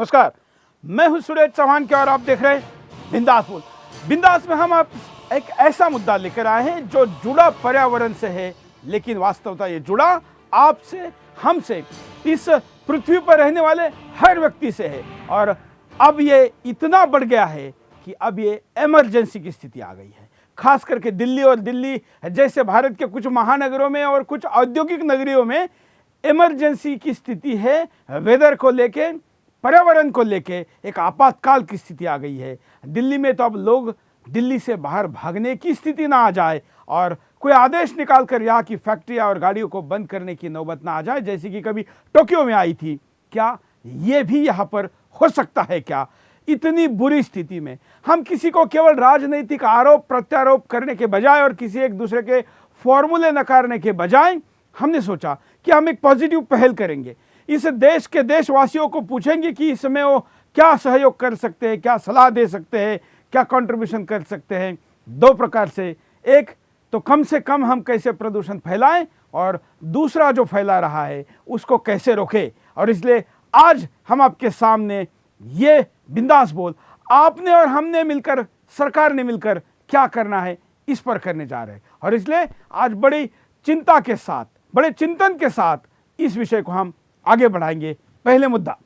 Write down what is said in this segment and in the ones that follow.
नमस्कार, मैं हूं सुरेश चौहान के और आप देख रहे हैं बिंदास बोल। बिंदास में हम आप एक ऐसा मुद्दा लेकर आए हैं जो जुड़ा पर्यावरण से है, लेकिन वास्तवता ये जुड़ा आपसे, हमसे, इस पृथ्वी पर रहने वाले हर व्यक्ति से है। और अब ये इतना बढ़ गया है कि अब ये इमरजेंसी की स्थिति आ गई है। खास करके दिल्ली और दिल्ली जैसे भारत के कुछ महानगरों में और कुछ औद्योगिक नगरियों में इमरजेंसी की स्थिति है। वेदर को लेके, पर्यावरण को लेके एक आपातकाल की स्थिति आ गई है। दिल्ली में तो अब लोग दिल्ली से बाहर भागने की स्थिति ना आ जाए और कोई आदेश निकाल कर यहाँ की फैक्ट्रियाँ और गाड़ियों को बंद करने की नौबत ना आ जाए, जैसे कि कभी टोक्यो में आई थी। क्या ये भी यहाँ पर हो सकता है क्या? इतनी बुरी स्थिति में हम किसी को केवल राजनीतिक आरोप प्रत्यारोप करने के बजाय और किसी एक दूसरे के फॉर्मूले नकारने के बजाय हमने सोचा कि हम एक पॉजिटिव पहल करेंगे। इस देश के देशवासियों को पूछेंगे कि इसमें वो क्या सहयोग कर सकते हैं, क्या सलाह दे सकते हैं, क्या कंट्रीब्यूशन कर सकते हैं। दो प्रकार से, एक तो कम से कम हम कैसे प्रदूषण फैलाएं और दूसरा जो फैला रहा है उसको कैसे रोकें। और इसलिए आज हम आपके सामने ये बिंदास बोल आपने और हमने मिलकर, सरकार ने मिलकर क्या करना है इस पर करने जा रहे हैं। और इसलिए आज बड़ी चिंता के साथ, बड़े चिंतन के साथ इस विषय को हम आगे बढ़ाएंगे। पहले मुद्दा,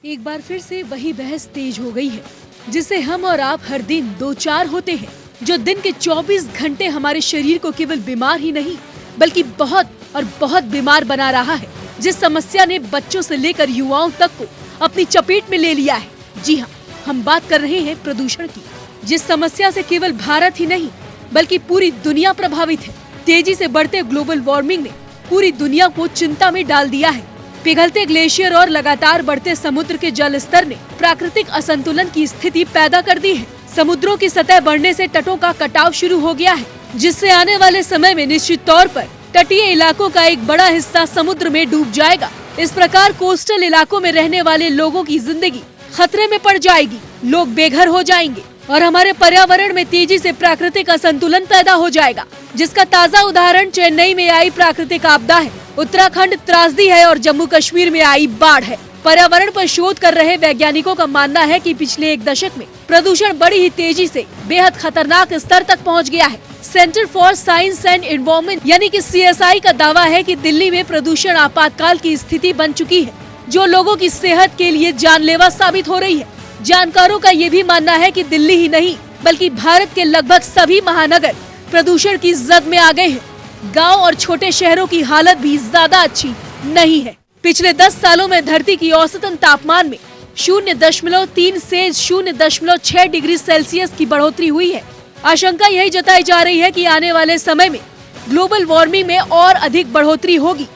एक बार फिर से वही बहस तेज हो गई है जिसे हम और आप हर दिन दो चार होते हैं, जो दिन के 24 घंटे हमारे शरीर को केवल बीमार ही नहीं बल्कि बहुत और बहुत बीमार बना रहा है। जिस समस्या ने बच्चों से लेकर युवाओं तक को अपनी चपेट में ले लिया है। जी हाँ, हम बात कर रहे हैं प्रदूषण की, जिस समस्या से केवल भारत ही नहीं बल्कि पूरी दुनिया प्रभावित है। तेजी से बढ़ते ग्लोबल वार्मिंग ने पूरी दुनिया को चिंता में डाल दिया है। पिघलते ग्लेशियर और लगातार बढ़ते समुद्र के जल स्तर ने प्राकृतिक असंतुलन की स्थिति पैदा कर दी है। समुद्रों की सतह बढ़ने से तटों का कटाव शुरू हो गया है, जिससे आने वाले समय में निश्चित तौर पर तटीय इलाकों का एक बड़ा हिस्सा समुद्र में डूब जाएगा। इस प्रकार कोस्टल इलाकों में रहने वाले लोगों की जिंदगी खतरे में पड़ जाएगी। लोग बेघर हो जाएंगे और हमारे पर्यावरण में तेजी से प्राकृतिक असंतुलन पैदा हो जाएगा, जिसका ताज़ा उदाहरण चेन्नई में आई प्राकृतिक आपदा है, उत्तराखंड त्रासदी है और जम्मू कश्मीर में आई बाढ़ है। पर्यावरण पर शोध कर रहे वैज्ञानिकों का मानना है कि पिछले एक दशक में प्रदूषण बड़ी ही तेजी से बेहद खतरनाक स्तर तक पहुंच गया है। Centre for science and environment यानी कि CSI का दावा है कि दिल्ली में प्रदूषण आपातकाल की स्थिति बन चुकी है, जो लोगों की सेहत के लिए जानलेवा साबित हो रही है। जानकारों का ये भी मानना है कि दिल्ली ही नहीं बल्कि भारत के लगभग सभी महानगर प्रदूषण की जद में आ गए हैं। गाँव और छोटे शहरों की हालत भी ज्यादा अच्छी नहीं है। पिछले 10 सालों में धरती की औसतन तापमान में 0.3 से 0.6 डिग्री सेल्सियस की बढ़ोतरी हुई है। आशंका यही जताई जा रही है कि आने वाले समय में ग्लोबल वार्मिंग में और अधिक बढ़ोतरी होगी।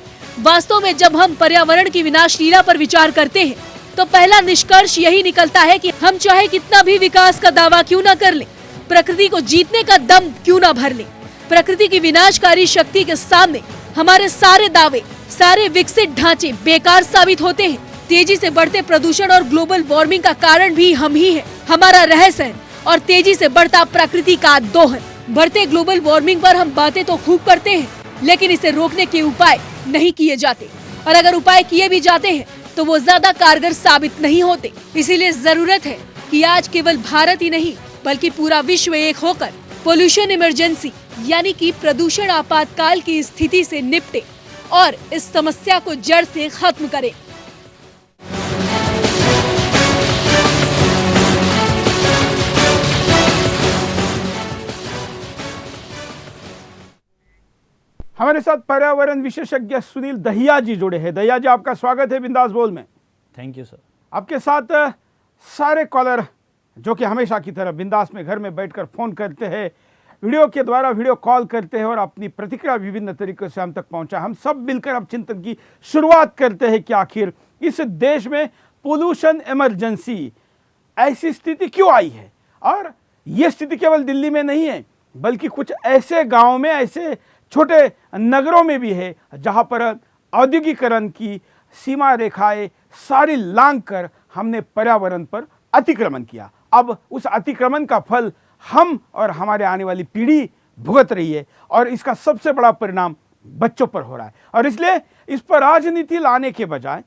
वास्तव में जब हम पर्यावरण की विनाशलीला पर विचार करते हैं तो पहला निष्कर्ष यही निकलता है कि हम चाहे कितना भी विकास का दावा क्यों न कर लें, प्रकृति को जीतने का दम क्यों न भर लें, प्रकृति की विनाशकारी शक्ति के सामने हमारे सारे दावे, सारे विकसित ढांचे बेकार साबित होते हैं। तेजी से बढ़ते प्रदूषण और ग्लोबल वार्मिंग का कारण भी हम ही है, हमारा रहस्य और तेजी से बढ़ता प्रकृति का दोहन। बढ़ते ग्लोबल वार्मिंग पर हम बातें तो खूब करते हैं, लेकिन इसे रोकने के उपाय नहीं किए जाते, और अगर उपाय किए भी जाते हैं तो वो ज्यादा कारगर साबित नहीं होते। इसीलिए जरूरत है कि आज केवल भारत ही नहीं बल्कि पूरा विश्व एक होकर पोल्यूशन इमरजेंसी यानी कि प्रदूषण आपातकाल की स्थिति से निपटे और इस समस्या को जड़ से खत्म करे। हमारे साथ पर्यावरण विशेषज्ञ सुनील दहिया जी जुड़े हैं। दहिया जी, आपका स्वागत है बिंदास बोल में। Thank you sir. आपके साथ सारे कॉलर जो कि हमेशा की तरह बिंदास में घर में बैठकर फोन करते हैं, वीडियो के द्वारा वीडियो कॉल करते हैं और अपनी प्रतिक्रिया विभिन्न तरीकों से हम तक पहुंचा। हम सब मिलकर अब चिंतन की शुरुआत करते हैं कि आखिर इस देश में पोल्यूशन इमरजेंसी ऐसी स्थिति क्यों आई है। और ये स्थिति केवल दिल्ली में नहीं है बल्कि कुछ ऐसे गाँव में, ऐसे छोटे नगरों में भी है जहाँ पर औद्योगिकरण की सीमा रेखाएं सारी लांघ कर हमने पर्यावरण पर अतिक्रमण किया। अब उस अतिक्रमण का फल हम और हमारे आने वाली पीढ़ी भुगत रही है और इसका सबसे बड़ा परिणाम बच्चों पर हो रहा है। और इसलिए इस पर राजनीति लाने के बजाय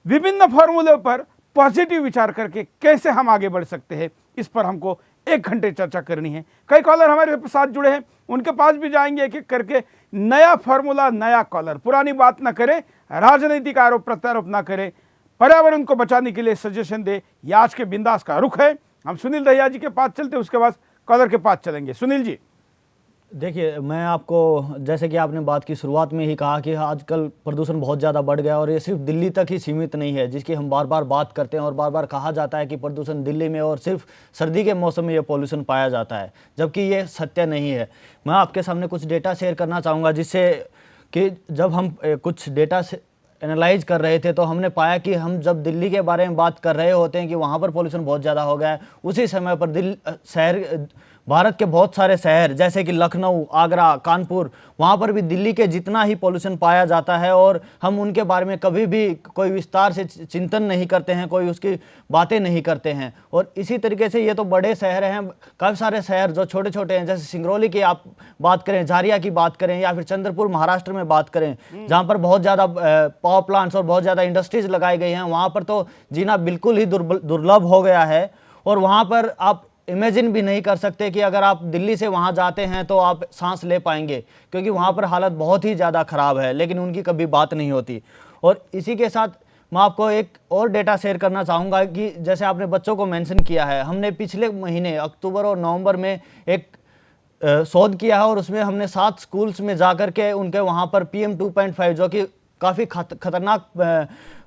विभिन्न फॉर्मूले पर पॉजिटिव विचार करके कैसे हम आगे बढ़ सकते हैं, इस पर हमको 1 घंटे चर्चा करनी है। कई कॉलर हमारे साथ जुड़े हैं, उनके पास भी जाएंगे एक एक करके। नया फॉर्मूला, नया कॉलर, पुरानी बात ना करे, राजनीतिक आरोप प्रत्यारोप ना करे, पर्यावरण को बचाने के लिए सजेशन दे, ये आज के बिंदास का रुख है। हम सुनील दहिया जी के पास चलते, उसके बाद कॉलर के पास चलेंगे। सुनील जी, देखिए, मैं आपको, जैसे कि आपने बात की शुरुआत में ही कहा कि आजकल प्रदूषण बहुत ज़्यादा बढ़ गया और ये सिर्फ दिल्ली तक ही सीमित नहीं है, जिसकी हम बार बार बात करते हैं और बार बार कहा जाता है कि प्रदूषण दिल्ली में और सिर्फ सर्दी के मौसम में ये पॉल्यूशन पाया जाता है, जबकि ये सत्य नहीं है। मैं आपके सामने कुछ डेटा शेयर करना चाहूँगा, जिससे कि जब हम कुछ डेटा से एनालाइज कर रहे थे तो हमने पाया कि हम जब दिल्ली के बारे में बात कर रहे होते हैं कि वहाँ पर पॉल्यूशन बहुत ज़्यादा हो गया है, उसी समय पर भारत के बहुत सारे शहर जैसे कि लखनऊ, आगरा, कानपुर, वहाँ पर भी दिल्ली के जितना ही पॉल्यूशन पाया जाता है और हम उनके बारे में कभी भी कोई विस्तार से चिंतन नहीं करते हैं, कोई उसकी बातें नहीं करते हैं। और इसी तरीके से ये तो बड़े शहर हैं, काफ़ी सारे शहर जो छोटे छोटे हैं, जैसे सिंगरौली की आप बात करें, झारिया की बात करें, या फिर चंद्रपुर महाराष्ट्र में बात करें, जहाँ पर बहुत ज़्यादा पावर प्लांट्स और बहुत ज़्यादा इंडस्ट्रीज लगाई गई हैं, वहाँ पर तो जीना बिल्कुल ही दुर्लभ हो गया है। और वहाँ पर आप इमेजिन भी नहीं कर सकते कि अगर आप दिल्ली से वहाँ जाते हैं तो आप सांस ले पाएंगे, क्योंकि वहाँ पर हालत बहुत ही ज़्यादा ख़राब है, लेकिन उनकी कभी बात नहीं होती। और इसी के साथ मैं आपको एक और डेटा शेयर करना चाहूँगा कि जैसे आपने बच्चों को मेंशन किया है, हमने पिछले महीने अक्टूबर और नवंबर में एक शोध किया है और उसमें हमने 7 स्कूल्स में जाकर के उनके वहाँ पर PM 2.5, जो कि काफ़ी खतरनाक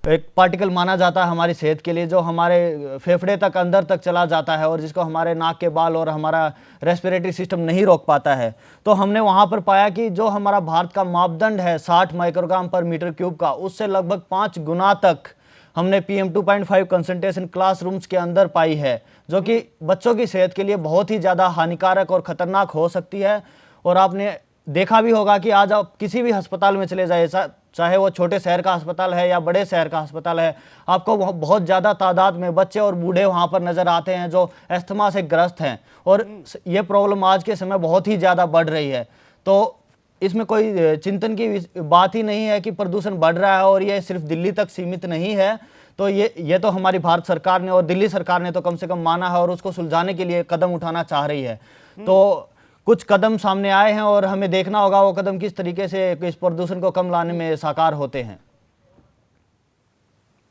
एक पार्टिकल माना जाता है हमारी सेहत के लिए, जो हमारे फेफड़े तक अंदर तक चला जाता है और जिसको हमारे नाक के बाल और हमारा रेस्पिरेटरी सिस्टम नहीं रोक पाता है। तो हमने वहाँ पर पाया कि जो हमारा भारत का मापदंड है 60 माइक्रोग्राम पर मीटर क्यूब का, उससे लगभग 5 गुना तक हमने PM 2.5 कंसंट्रेशन क्लासरूम्स के अंदर पाई है, जो कि बच्चों की सेहत के लिए बहुत ही ज़्यादा हानिकारक और ख़तरनाक हो सकती है। और आपने देखा भी होगा कि आज आप किसी भी अस्पताल में चले जाइए, चाहे वो छोटे शहर का अस्पताल है या बड़े शहर का अस्पताल है, आपको बहुत ज़्यादा तादाद में बच्चे और बूढ़े वहाँ पर नज़र आते हैं जो अस्थमा से ग्रस्त हैं। और ये प्रॉब्लम आज के समय बहुत ही ज़्यादा बढ़ रही है। तो इसमें कोई चिंतन की बात ही नहीं है कि प्रदूषण बढ़ रहा है और ये सिर्फ दिल्ली तक सीमित नहीं है। तो ये तो हमारी भारत सरकार ने और दिल्ली सरकार ने तो कम से कम माना है और उसको सुलझाने के लिए कदम उठाना चाह रही है। तो कुछ कदम सामने आए हैं और हमें देखना होगा वो कदम किस तरीके से इस प्रदूषण को कम लाने में साकार होते हैं।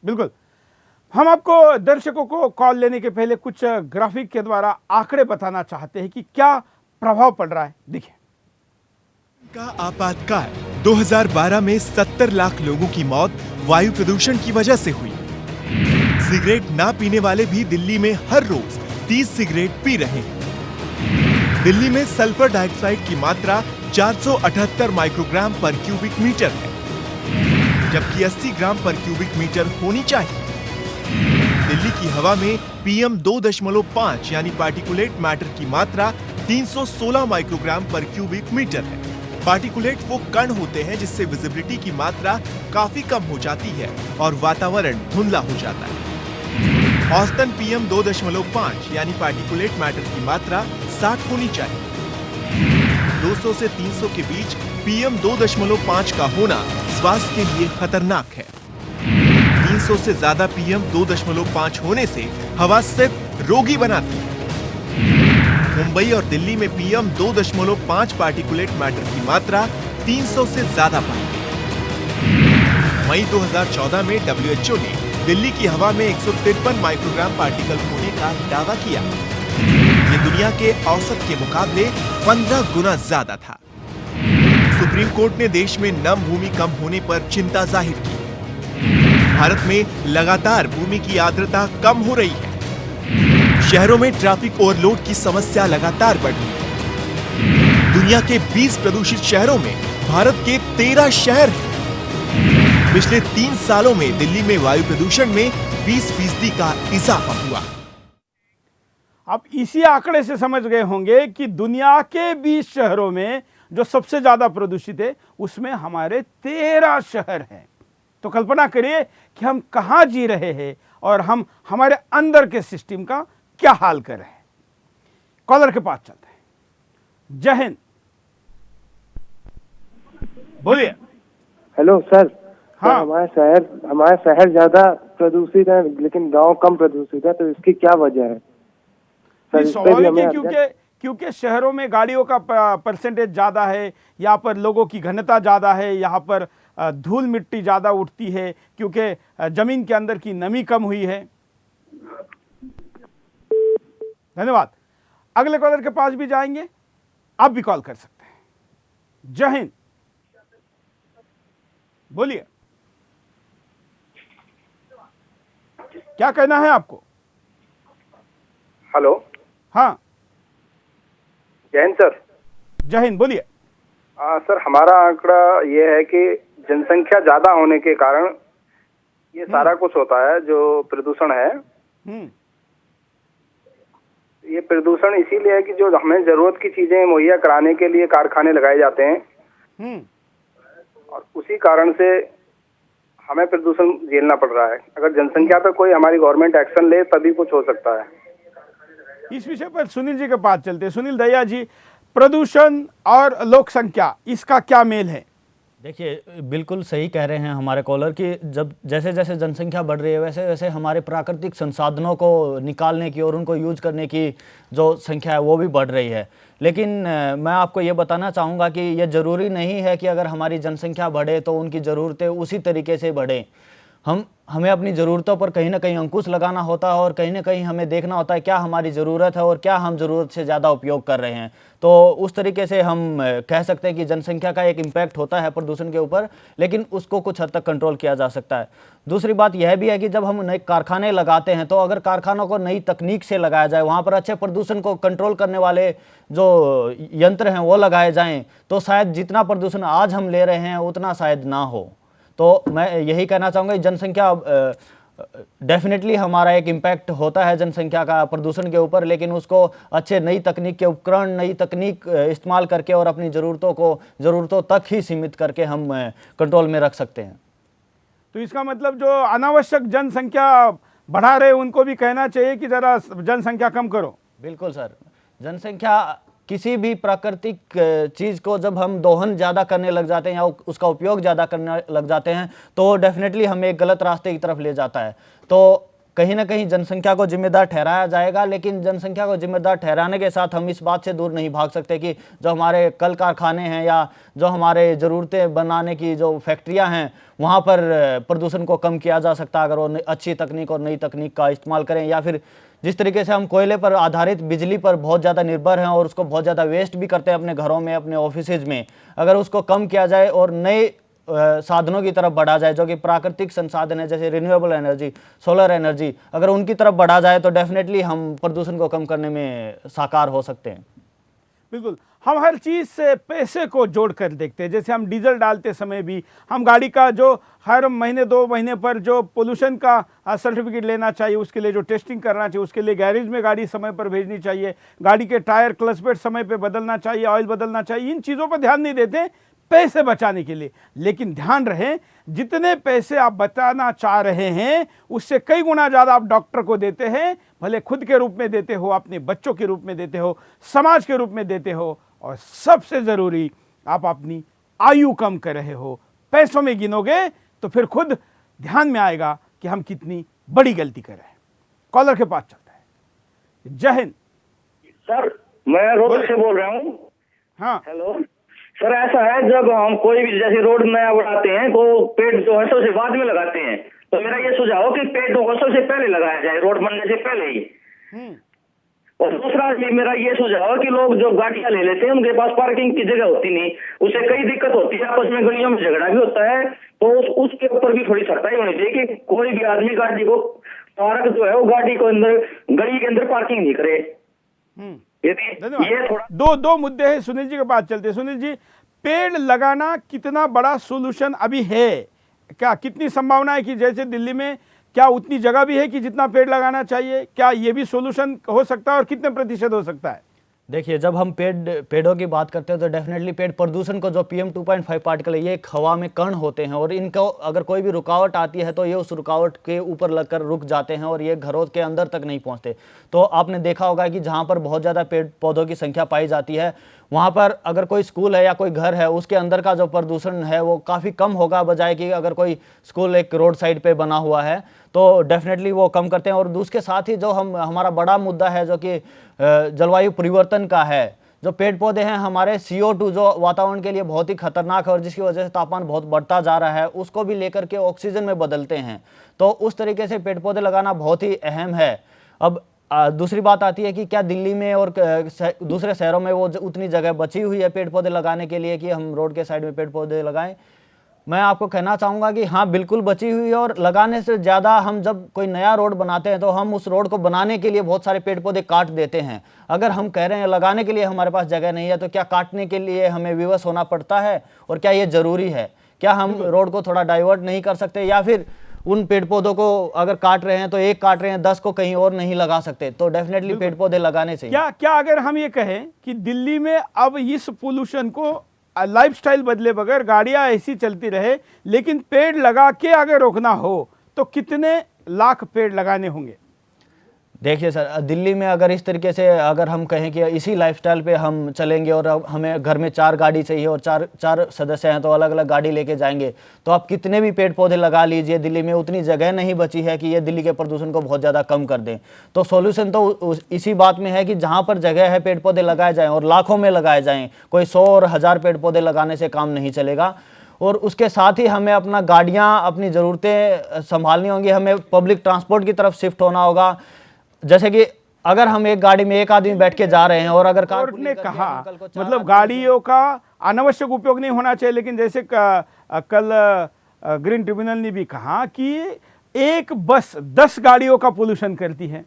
बिल्कुल। हम आपको दर्शकों को कॉल लेने के पहले कुछ ग्राफिक के द्वारा आंकड़े बताना चाहते हैं कि क्या प्रभाव पड़ रहा है। देखिए, का आपातकाल 2012 में 70 लाख लोगों की मौत वायु प्रदूषण की वजह से हुई। सिगरेट ना पीने वाले भी दिल्ली में हर रोज 30 सिगरेट पी रहे हैं। दिल्ली में सल्फर डाइऑक्साइड की मात्रा 478 माइक्रोग्राम पर क्यूबिक मीटर है, जबकि 80 ग्राम पर क्यूबिक मीटर होनी चाहिए। दिल्ली की हवा में PM 2.5 यानी पार्टिकुलेट मैटर की मात्रा 316 माइक्रोग्राम पर क्यूबिक मीटर है। पार्टिकुलेट वो कण होते हैं जिससे विजिबिलिटी की मात्रा काफी कम हो जाती है और वातावरण धुंधला हो जाता है। औसतन PM 2.5 यानी पार्टिकुलेट मैटर की मात्रा 60 होनी चाहिए। 200 से 300 के बीच PM 2.5 का होना स्वास्थ्य के लिए खतरनाक है। 300 से ज्यादा PM 2.5 होने से हवा सिर्फ रोगी बनाती है। मुंबई और दिल्ली में PM 2.5 पार्टिकुलेट मैटर की मात्रा 300 से ज्यादा पाई गई। मई 2014 में WHO ने दिल्ली की हवा में 153 माइक्रोग्राम पार्टिकल होने का दावा किया। ये दुनिया के औसत के मुकाबले 15 गुना ज्यादा था। सुप्रीम कोर्ट ने देश में नम भूमि कम होने पर चिंता जाहिर की। भारत में लगातार भूमि की आर्द्रता कम हो रही है। शहरों में ट्रैफिक ओवरलोड की समस्या लगातार बढ़ रही है। दुनिया के 20 प्रदूषित शहरों में भारत के 13 शहर हैं। पिछले 3 सालों में दिल्ली में वायु प्रदूषण में 20% का इजाफा हुआ। आप इसी आंकड़े से समझ गए होंगे कि दुनिया के 20 शहरों में जो सबसे ज्यादा प्रदूषित है उसमें हमारे 13 शहर हैं। तो कल्पना करिए कि हम कहां जी रहे हैं और हम हमारे अंदर के सिस्टम का क्या हाल कर रहे हैं। कॉलर के पास चलते हैं। जय हिंद, बोलिए। Hello sir. हाँ। हमारा शहर ज्यादा प्रदूषित है लेकिन गांव कम प्रदूषित है, तो इसकी क्या वजह है सर? इस पे भी स्वाभाविक हमें है क्योंकि शहरों में गाड़ियों का परसेंटेज ज्यादा है, यहाँ पर लोगों की घनता ज्यादा है, यहाँ पर धूल मिट्टी ज्यादा उठती है क्योंकि जमीन के अंदर की नमी कम हुई है। धन्यवाद। अगले कॉलर के पास भी जाएंगे, आप भी कॉल कर सकते हैं। जय हिंद, बोलिए, क्या कहना है आपको? हेलो। हाँ, जय हिंद सर। जय हिंद, बोलिए। सर, हमारा आंकड़ा ये है कि जनसंख्या ज्यादा होने के कारण ये सारा कुछ होता है जो प्रदूषण है। ये प्रदूषण इसीलिए है कि जो हमें जरूरत की चीजें मुहैया कराने के लिए कारखाने लगाए जाते हैं और उसी कारण से हमें प्रदूषण झेलना पड़ रहा है। अगर जनसंख्या पे कोई हमारी गवर्नमेंट एक्शन ले तभी कुछ हो सकता है। इस विषय पर सुनील जी के पास चलते हैं। सुनील दहिया जी, प्रदूषण और लोक संख्या, इसका क्या मेल है? देखिए, बिल्कुल सही कह रहे हैं हमारे कॉलर कि जब जैसे जैसे जनसंख्या बढ़ रही है वैसे वैसे हमारे प्राकृतिक संसाधनों को निकालने की और उनको यूज करने की जो संख्या है वो भी बढ़ रही है। लेकिन मैं आपको ये बताना चाहूँगा कि ये ज़रूरी नहीं है कि अगर हमारी जनसंख्या बढ़े तो उनकी ज़रूरतें उसी तरीके से बढ़ें। हमें अपनी ज़रूरतों पर कहीं ना कहीं अंकुश लगाना होता है और कहीं ना कहीं हमें देखना होता है क्या हमारी ज़रूरत है और क्या हम ज़रूरत से ज़्यादा उपयोग कर रहे हैं। तो उस तरीके से हम कह सकते हैं कि जनसंख्या का एक इम्पैक्ट होता है प्रदूषण के ऊपर, लेकिन उसको कुछ हद तक कंट्रोल किया जा सकता है। दूसरी बात यह भी है कि जब हम नए कारखाने लगाते हैं तो अगर कारखानों को नई तकनीक से लगाया जाए, वहाँ पर अच्छे प्रदूषण को कंट्रोल करने वाले जो यंत्र हैं वो लगाए जाएँ, तो शायद जितना प्रदूषण आज हम ले रहे हैं उतना शायद ना हो। तो मैं यही कहना चाहूँगा, जनसंख्या डेफिनेटली हमारा एक इम्पैक्ट होता है जनसंख्या का प्रदूषण के ऊपर, लेकिन उसको अच्छे नई तकनीक के उपकरण, नई तकनीक इस्तेमाल करके और अपनी ज़रूरतों तक ही सीमित करके हम कंट्रोल में रख सकते हैं। तो इसका मतलब जो अनावश्यक जनसंख्या बढ़ा रहे उनको भी कहना चाहिए कि जरा जनसंख्या कम करो। बिल्कुल सर, जनसंख्या किसी भी प्राकृतिक चीज़ को जब हम दोहन ज़्यादा करने लग जाते हैं या उसका उपयोग ज़्यादा करने लग जाते हैं तो डेफिनेटली हमें एक गलत रास्ते की तरफ ले जाता है। तो कहीं ना कहीं जनसंख्या को जिम्मेदार ठहराया जाएगा, लेकिन जनसंख्या को जिम्मेदार ठहराने के साथ हम इस बात से दूर नहीं भाग सकते कि जो हमारे कल कारखाने हैं या जो हमारे ज़रूरतें बनाने की जो फैक्ट्रियां हैं वहाँ पर प्रदूषण को कम किया जा सकता है अगर वो अच्छी तकनीक और नई तकनीक का इस्तेमाल करें। या फिर जिस तरीके से हम कोयले पर आधारित बिजली पर बहुत ज़्यादा निर्भर हैं और उसको बहुत ज़्यादा वेस्ट भी करते हैं अपने घरों में, अपने ऑफिसेज में, अगर उसको कम किया जाए और नए साधनों की तरफ बढ़ा जाए जो कि प्राकृतिक संसाधन है जैसे रिन्यूएबल एनर्जी, सोलर एनर्जी, अगर उनकी तरफ बढ़ा जाए तो डेफिनेटली हम प्रदूषण को कम करने में साकार हो सकते हैं। बिल्कुल, हम हर चीज़ से पैसे को जोड़ कर देखते हैं। जैसे हम डीजल डालते समय भी हम गाड़ी का जो हर महीने 2 महीने पर जो पोल्यूशन का सर्टिफिकेट लेना चाहिए, उसके लिए जो टेस्टिंग करना चाहिए, उसके लिए गैरेज में गाड़ी समय पर भेजनी चाहिए, गाड़ी के टायर क्लच पेड समय पर बदलना चाहिए, ऑयल बदलना चाहिए, इन चीज़ों पर ध्यान नहीं देते पैसे बचाने के लिए। लेकिन ध्यान रहे, जितने पैसे आप बचाना चाह रहे हैं उससे कई गुना ज़्यादा आप डॉक्टर को देते हैं, भले खुद के रूप में देते हो, अपने बच्चों के रूप में देते हो, समाज के रूप में देते हो, और सबसे ज़रूरी आप अपनी आयु कम कर रहे हो। पैसों में गिनोगे तो फिर खुद ध्यान में आएगा कि हम कितनी बड़ी गलती कर रहे हैं। कॉलर के पास चलता है। जय हिंद सर, मैं रोहतक से बोल रहा हूँ। हाँ हेलो सर, ऐसा है जब हम कोई भी जैसे रोड नया बनाते हैं तो पेड़ जो है सबसे बाद में लगाते हैं, तो मेरा ये सुझाव कि पेड़ को सबसे पहले लगाया जाए, रोड बनने से पहले ही। और दूसरा मेरा ये सुझाव है कि लोग जो गाड़ियां ले लेते हैं उनके पास पार्किंग की जगह होती नहीं, उससे कई दिक्कत होती है, आपस में गलियों में झगड़ा भी होता है, तो उसके ऊपर भी थोड़ी सख्ताई होनी चाहिए कि कोई भी आदमी गाड़ी को पार्क जो है वो गाड़ी को अंदर गली के अंदर पार्किंग नहीं करे। ये थोड़ा दो मुद्दे हैं। सुनील जी के पास चलते हैं। सुनील जी, पेड़ लगाना कितना बड़ा सोल्यूशन अभी है? क्या कितनी संभावना है कि जैसे दिल्ली में क्या उतनी जगह भी है कि जितना पेड़ लगाना चाहिए? क्या ये भी सोल्यूशन हो सकता है और कितने प्रतिशत हो सकता है? देखिए, जब हम पेड़ों की बात करते हैं तो डेफिनेटली पेड़ प्रदूषण को, जो PM 2.5 पार्टिकल है, ये एक हवा में कण होते हैं और इनको अगर कोई भी रुकावट आती है तो ये उस रुकावट के ऊपर लगकर रुक जाते हैं और ये घरों के अंदर तक नहीं पहुंचते। तो आपने देखा होगा कि जहां पर बहुत ज़्यादा पेड़ पौधों की संख्या पाई जाती है, वहाँ पर अगर कोई स्कूल है या कोई घर है, उसके अंदर का जो प्रदूषण है वो काफ़ी कम होगा, बजाय कि अगर कोई स्कूल एक रोड साइड पे बना हुआ है तो डेफिनेटली वो कम करते हैं। और उसके साथ ही जो हमारा बड़ा मुद्दा है जो कि जलवायु परिवर्तन का है, जो पेड़ पौधे हैं हमारे CO2 जो वातावरण के लिए बहुत ही खतरनाक है और जिसकी वजह से तापमान बहुत बढ़ता जा रहा है, उसको भी लेकर के ऑक्सीजन में बदलते हैं। तो उस तरीके से पेड़ पौधे लगाना बहुत ही अहम है। अब दूसरी बात आती है कि क्या दिल्ली में और दूसरे शहरों में वो उतनी जगह बची हुई है पेड़ पौधे लगाने के लिए कि हम रोड के साइड में पेड़ पौधे लगाएं? मैं आपको कहना चाहूँगा कि हाँ, बिल्कुल बची हुई है। और लगाने से ज़्यादा हम जब कोई नया रोड बनाते हैं तो हम उस रोड को बनाने के लिए बहुत सारे पेड़ पौधे काट देते हैं। अगर हम कह रहे हैं लगाने के लिए हमारे पास जगह नहीं है तो क्या काटने के लिए हमें विवश होना पड़ता है? और क्या ये ज़रूरी है? क्या हम रोड को थोड़ा डाइवर्ट नहीं कर सकते, या फिर उन पेड़ पौधों को अगर काट रहे हैं तो एक काट रहे हैं, 10 को कहीं और नहीं लगा सकते? तो डेफिनेटली पेड़ पौधे लगाने चाहिए। क्या अगर हम ये कहें कि दिल्ली में अब इस पोल्यूशन को लाइफस्टाइल बदले बगैर गाड़ियां ऐसी चलती रहे, लेकिन पेड़ लगा के अगर रोकना हो तो कितने लाख पेड़ लगाने होंगे? देखिए सर, दिल्ली में अगर इस तरीके से अगर हम कहें कि इसी लाइफस्टाइल पे हम चलेंगे और अब हमें घर में 4 गाड़ी चाहिए और चार सदस्य हैं तो अलग अलग गाड़ी लेके जाएंगे, तो आप कितने भी पेड़ पौधे लगा लीजिए, दिल्ली में उतनी जगह नहीं बची है कि ये दिल्ली के प्रदूषण को बहुत ज़्यादा कम कर दें। तो सॉल्यूशन तो इसी बात में है कि जहाँ पर जगह है पेड़ पौधे लगाए जाएँ और लाखों में लगाए जाएँ। कोई 100 और 1000 पेड़ पौधे लगाने से काम नहीं चलेगा। और उसके साथ ही हमें अपना गाड़ियाँ, अपनी ज़रूरतें संभालनी होंगी। हमें पब्लिक ट्रांसपोर्ट की तरफ शिफ्ट होना होगा। जैसे कि अगर हम एक गाड़ी में एक आदमी बैठ के जा रहे हैं और अगर कोर्ट ने कहा मतलब गाड़ियों का अनावश्यक उपयोग नहीं होना चाहिए, लेकिन जैसे कल ग्रीन ट्रिब्यूनल ने भी कहा कि एक बस 10 गाड़ियों का पोल्यूशन करती है।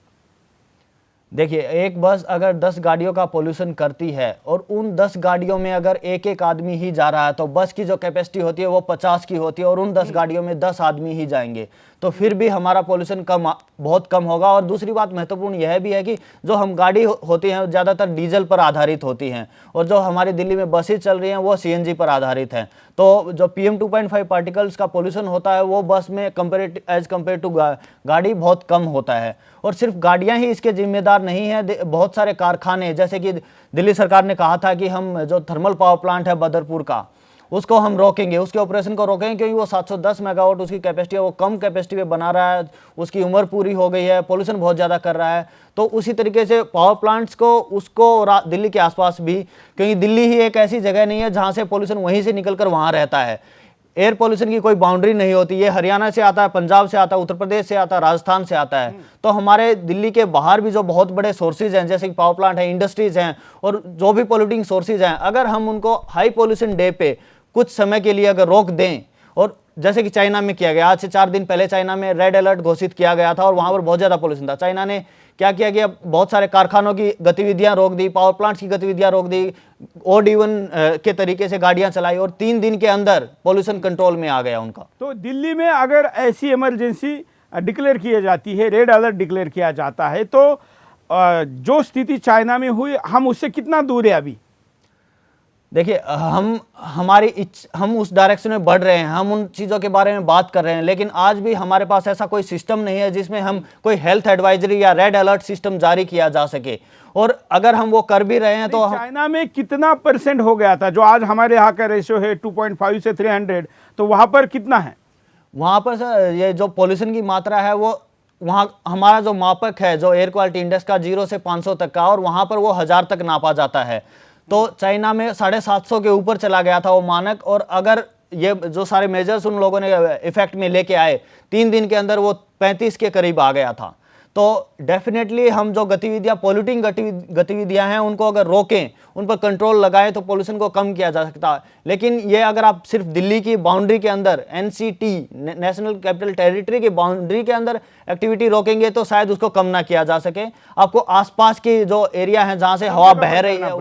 देखिए, एक बस अगर 10 गाड़ियों का पोल्यूशन करती है और उन 10 गाड़ियों में अगर एक एक आदमी ही जा रहा है तो बस की जो कैपेसिटी होती है वो 50 की होती है और उन 10 गाड़ियों में 10 आदमी ही जाएंगे, तो फिर भी हमारा पोल्यूशन बहुत कम होगा। और दूसरी बात महत्वपूर्ण यह भी है कि जो हम गाड़ी होती हैं ज़्यादातर डीजल पर आधारित होती हैं और जो हमारी दिल्ली में बसें चल रही हैं वो CNG पर आधारित हैं। तो जो PM 2.5 पार्टिकल्स का पोल्यूशन होता है वो बस में एज कम्पेयर टू गाड़ी बहुत कम होता है। और सिर्फ गाड़ियां ही इसके जिम्मेदार नहीं है, बहुत सारे कारखाने, जैसे कि दिल्ली सरकार ने कहा था कि हम जो थर्मल पावर प्लांट है बदरपुर का, उसको हम रोकेंगे, उसके ऑपरेशन को रोकेंगे, क्योंकि वो 710 मेगावाट उसकी कैपेसिटी है, वो कम कैपेसिटी पे बना रहा है, उसकी उम्र पूरी हो गई है, पोल्यूशन बहुत ज़्यादा कर रहा है। तो उसी तरीके से पावर प्लांट्स को उसको दिल्ली के आसपास भी, क्योंकि दिल्ली ही एक ऐसी जगह नहीं है जहाँ से पोल्यूशन वहीं से निकल कर वहाँ रहता है। एयर पोल्यूशन की कोई बाउंड्री नहीं होती, ये हरियाणा से आता है, पंजाब से आता है, उत्तर प्रदेश से आता है, राजस्थान से आता है। तो हमारे दिल्ली के बाहर भी जो बहुत बड़े सोर्सेज हैं, जैसे कि पावर प्लांट है, इंडस्ट्रीज हैं और जो भी पोल्यूटिंग सोर्सेज हैं, अगर हम उनको हाई पोल्यूशन डे पे कुछ समय के लिए अगर रोक दें, और जैसे कि चाइना में किया गया, आज से 4 दिन पहले चाइना में रेड अलर्ट घोषित किया गया था और वहां पर बहुत ज्यादा पोल्यूशन था। चाइना ने क्या किया कि बहुत सारे कारखानों की गतिविधियां रोक दी, पावर प्लांट्स की गतिविधियां रोक दी, ओड इवन के तरीके से गाड़ियां चलाई और 3 दिन के अंदर पोल्यूशन कंट्रोल में आ गया उनका। तो दिल्ली में अगर ऐसी इमरजेंसी डिक्लेयर की जाती है, रेड अलर्ट डिक्लेयर किया जाता है, तो जो स्थिति चाइना में हुई, हम उससे कितना दूर है अभी? देखिए, हम उस डायरेक्शन में बढ़ रहे हैं, हम उन चीज़ों के बारे में बात कर रहे हैं, लेकिन आज भी हमारे पास ऐसा कोई सिस्टम नहीं है जिसमें हम कोई हेल्थ एडवाइजरी या रेड अलर्ट सिस्टम जारी किया जा सके। और अगर हम वो कर भी रहे हैं तो चाइना में कितना % हो गया था, जो आज हमारे यहाँ का रेशियो है 2.5 से 300, तो वहाँ पर कितना है? वहाँ पर सर ये जो पोल्यूशन की मात्रा है वो, वहाँ हमारा जो मापक है जो एयर क्वालिटी इंडेक्स का 0 से 500 तक का, और वहाँ पर वो 1000 तक नापा जाता है। तो चाइना में 750 के ऊपर चला गया था वो मानक, और अगर ये जो सारे मेजर्स उन लोगों ने इफेक्ट में लेके आए, 3 दिन के अंदर वो 35 के करीब आ गया था। तो डेफिनेटली हम जो गतिविधियां, पोल्यूटिंग गतिविधियां हैं, उनको अगर रोकें, उन पर कंट्रोल लगाएं तो पोल्यूशन को कम किया जा सकता है। लेकिन ये अगर आप सिर्फ दिल्ली की बाउंड्री के अंदर, NCT नेशनल कैपिटल टेरिटरी की बाउंड्री के अंदर एक्टिविटी रोकेंगे तो शायद उसको कम ना किया जा सके। आपको आसपास की जो एरिया है जहाँ से हवा बह रही है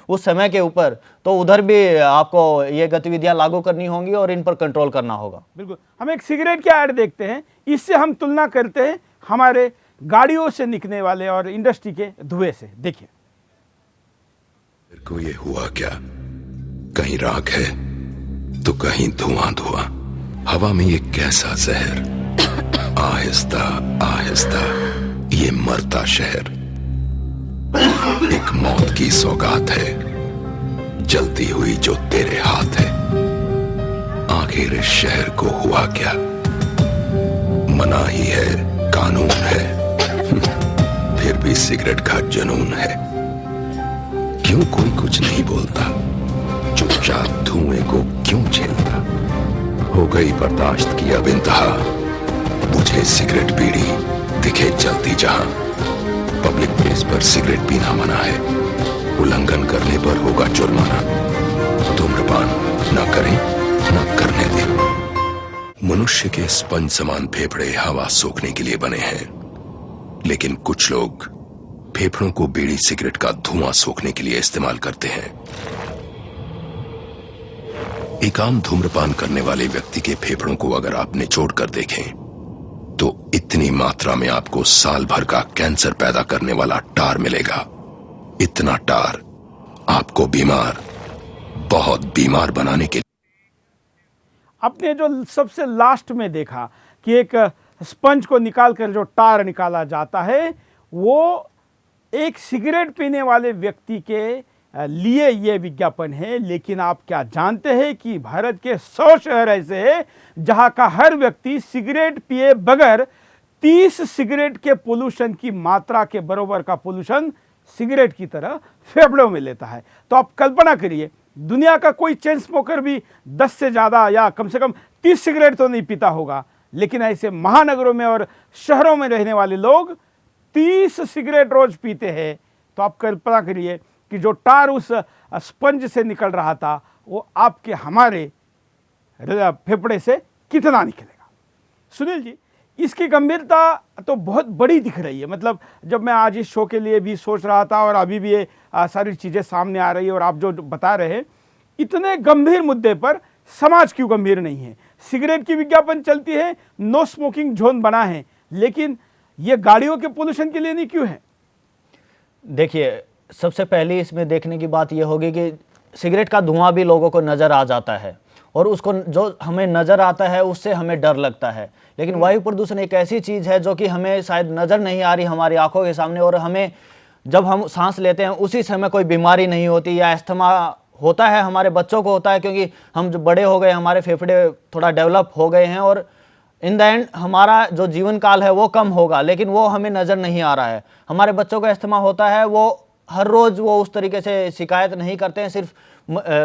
उस समय के ऊपर, तो उधर भी आपको ये गतिविधियां लागू करनी होंगी और इन पर कंट्रोल करना होगा। बिल्कुल। हम एक सिगरेट के ऐड देखते हैं, इससे हम तुलना करते हैं हमारे गाड़ियों से निकलने वाले और इंडस्ट्री के धुएं से। देखिए, को ये हुआ क्या? कहीं राख है तो कहीं धुआं धुआं। हवा में ये कैसा जहर, आहिस्ता आहिस्ता ये मरता शहर। एक मौत की सौगात है जलती हुई जो तेरे हाथ है। आखिर इस शहर को हुआ क्या? मनाही है, कानून है, फिर भी सिगरेट का जुनून है। क्यों कोई कुछ नहीं बोलता? चुपचाप धुएं को क्यों झेलता? हो गई बर्दाश्त की अब इंतहा। बुझे सिगरेट बीड़ी दिखे जलती जहां। पब्लिक प्लेस पर सिगरेट पीना मना है, उल्लंघन करने पर होगा जुर्माना। धूम्रपान न करें न करने दें। मनुष्य के स्पंज समान फेफड़े हवा सोखने के लिए बने हैं, लेकिन कुछ लोग फेफड़ों को बीड़ी सिगरेट का धुआं सोखने के लिए इस्तेमाल करते हैं। एक आम धूम्रपान करने वाले व्यक्ति के फेफड़ों को अगर आप निचोड़ कर देखें तो इतनी मात्रा में आपको साल भर का कैंसर पैदा करने वाला टार मिलेगा। इतना टार आपको बीमार, बहुत बीमार बनाने के। आपने जो सबसे लास्ट में देखा कि एक स्पंज को निकालकर जो टार निकाला जाता है, वो एक सिगरेट पीने वाले व्यक्ति के लिए ये विज्ञापन है। लेकिन आप क्या जानते हैं कि भारत के 100 शहर ऐसे हैं जहां का हर व्यक्ति सिगरेट पिए बगैर 30 सिगरेट के पोल्यूशन की मात्रा के बराबर का पोल्यूशन सिगरेट की तरह फेफड़ों में लेता है। तो आप कल्पना करिए, दुनिया का कोई चेन स्मोकर भी 10 से ज़्यादा या कम से कम 30 सिगरेट तो नहीं पीता होगा, लेकिन ऐसे महानगरों में और शहरों में रहने वाले लोग 30 सिगरेट रोज पीते हैं। तो आप कल्पना करिए कि जो टार उस स्पंज से निकल रहा था वो आपके हमारे फेफड़े से कितना निकलेगा। सुनील जी, इसकी गंभीरता तो बहुत बड़ी दिख रही है। मतलब जब मैं आज इस शो के लिए भी सोच रहा था और अभी भी ये सारी चीज़ें सामने आ रही है और आप जो बता रहे हैं, इतने गंभीर मुद्दे पर समाज क्यों गंभीर नहीं है? सिगरेट की विज्ञापन चलती है, नो स्मोकिंग जोन बना है, लेकिन ये गाड़ियों के पोल्यूशन के लिए नहीं क्यों है? देखिए, सबसे पहले इसमें देखने की बात यह होगी कि सिगरेट का धुआं भी लोगों को नज़र आ जाता है और उसको जो हमें नज़र आता है उससे हमें डर लगता है। लेकिन वायु प्रदूषण एक ऐसी चीज़ है जो कि हमें शायद नज़र नहीं आ रही हमारी आंखों के सामने, और हमें जब हम सांस लेते हैं उसी समय कोई बीमारी नहीं होती या अस्थमा होता है, हमारे बच्चों को होता है क्योंकि हम जो बड़े हो गए, हमारे फेफड़े थोड़ा डेवलप हो गए हैं और इन द एंड हमारा जो जीवन काल है वो कम होगा, लेकिन वो हमें नज़र नहीं आ रहा है। हमारे बच्चों को अस्थमा होता है, वो हर रोज़ वो उस तरीके से शिकायत नहीं करते हैं, सिर्फ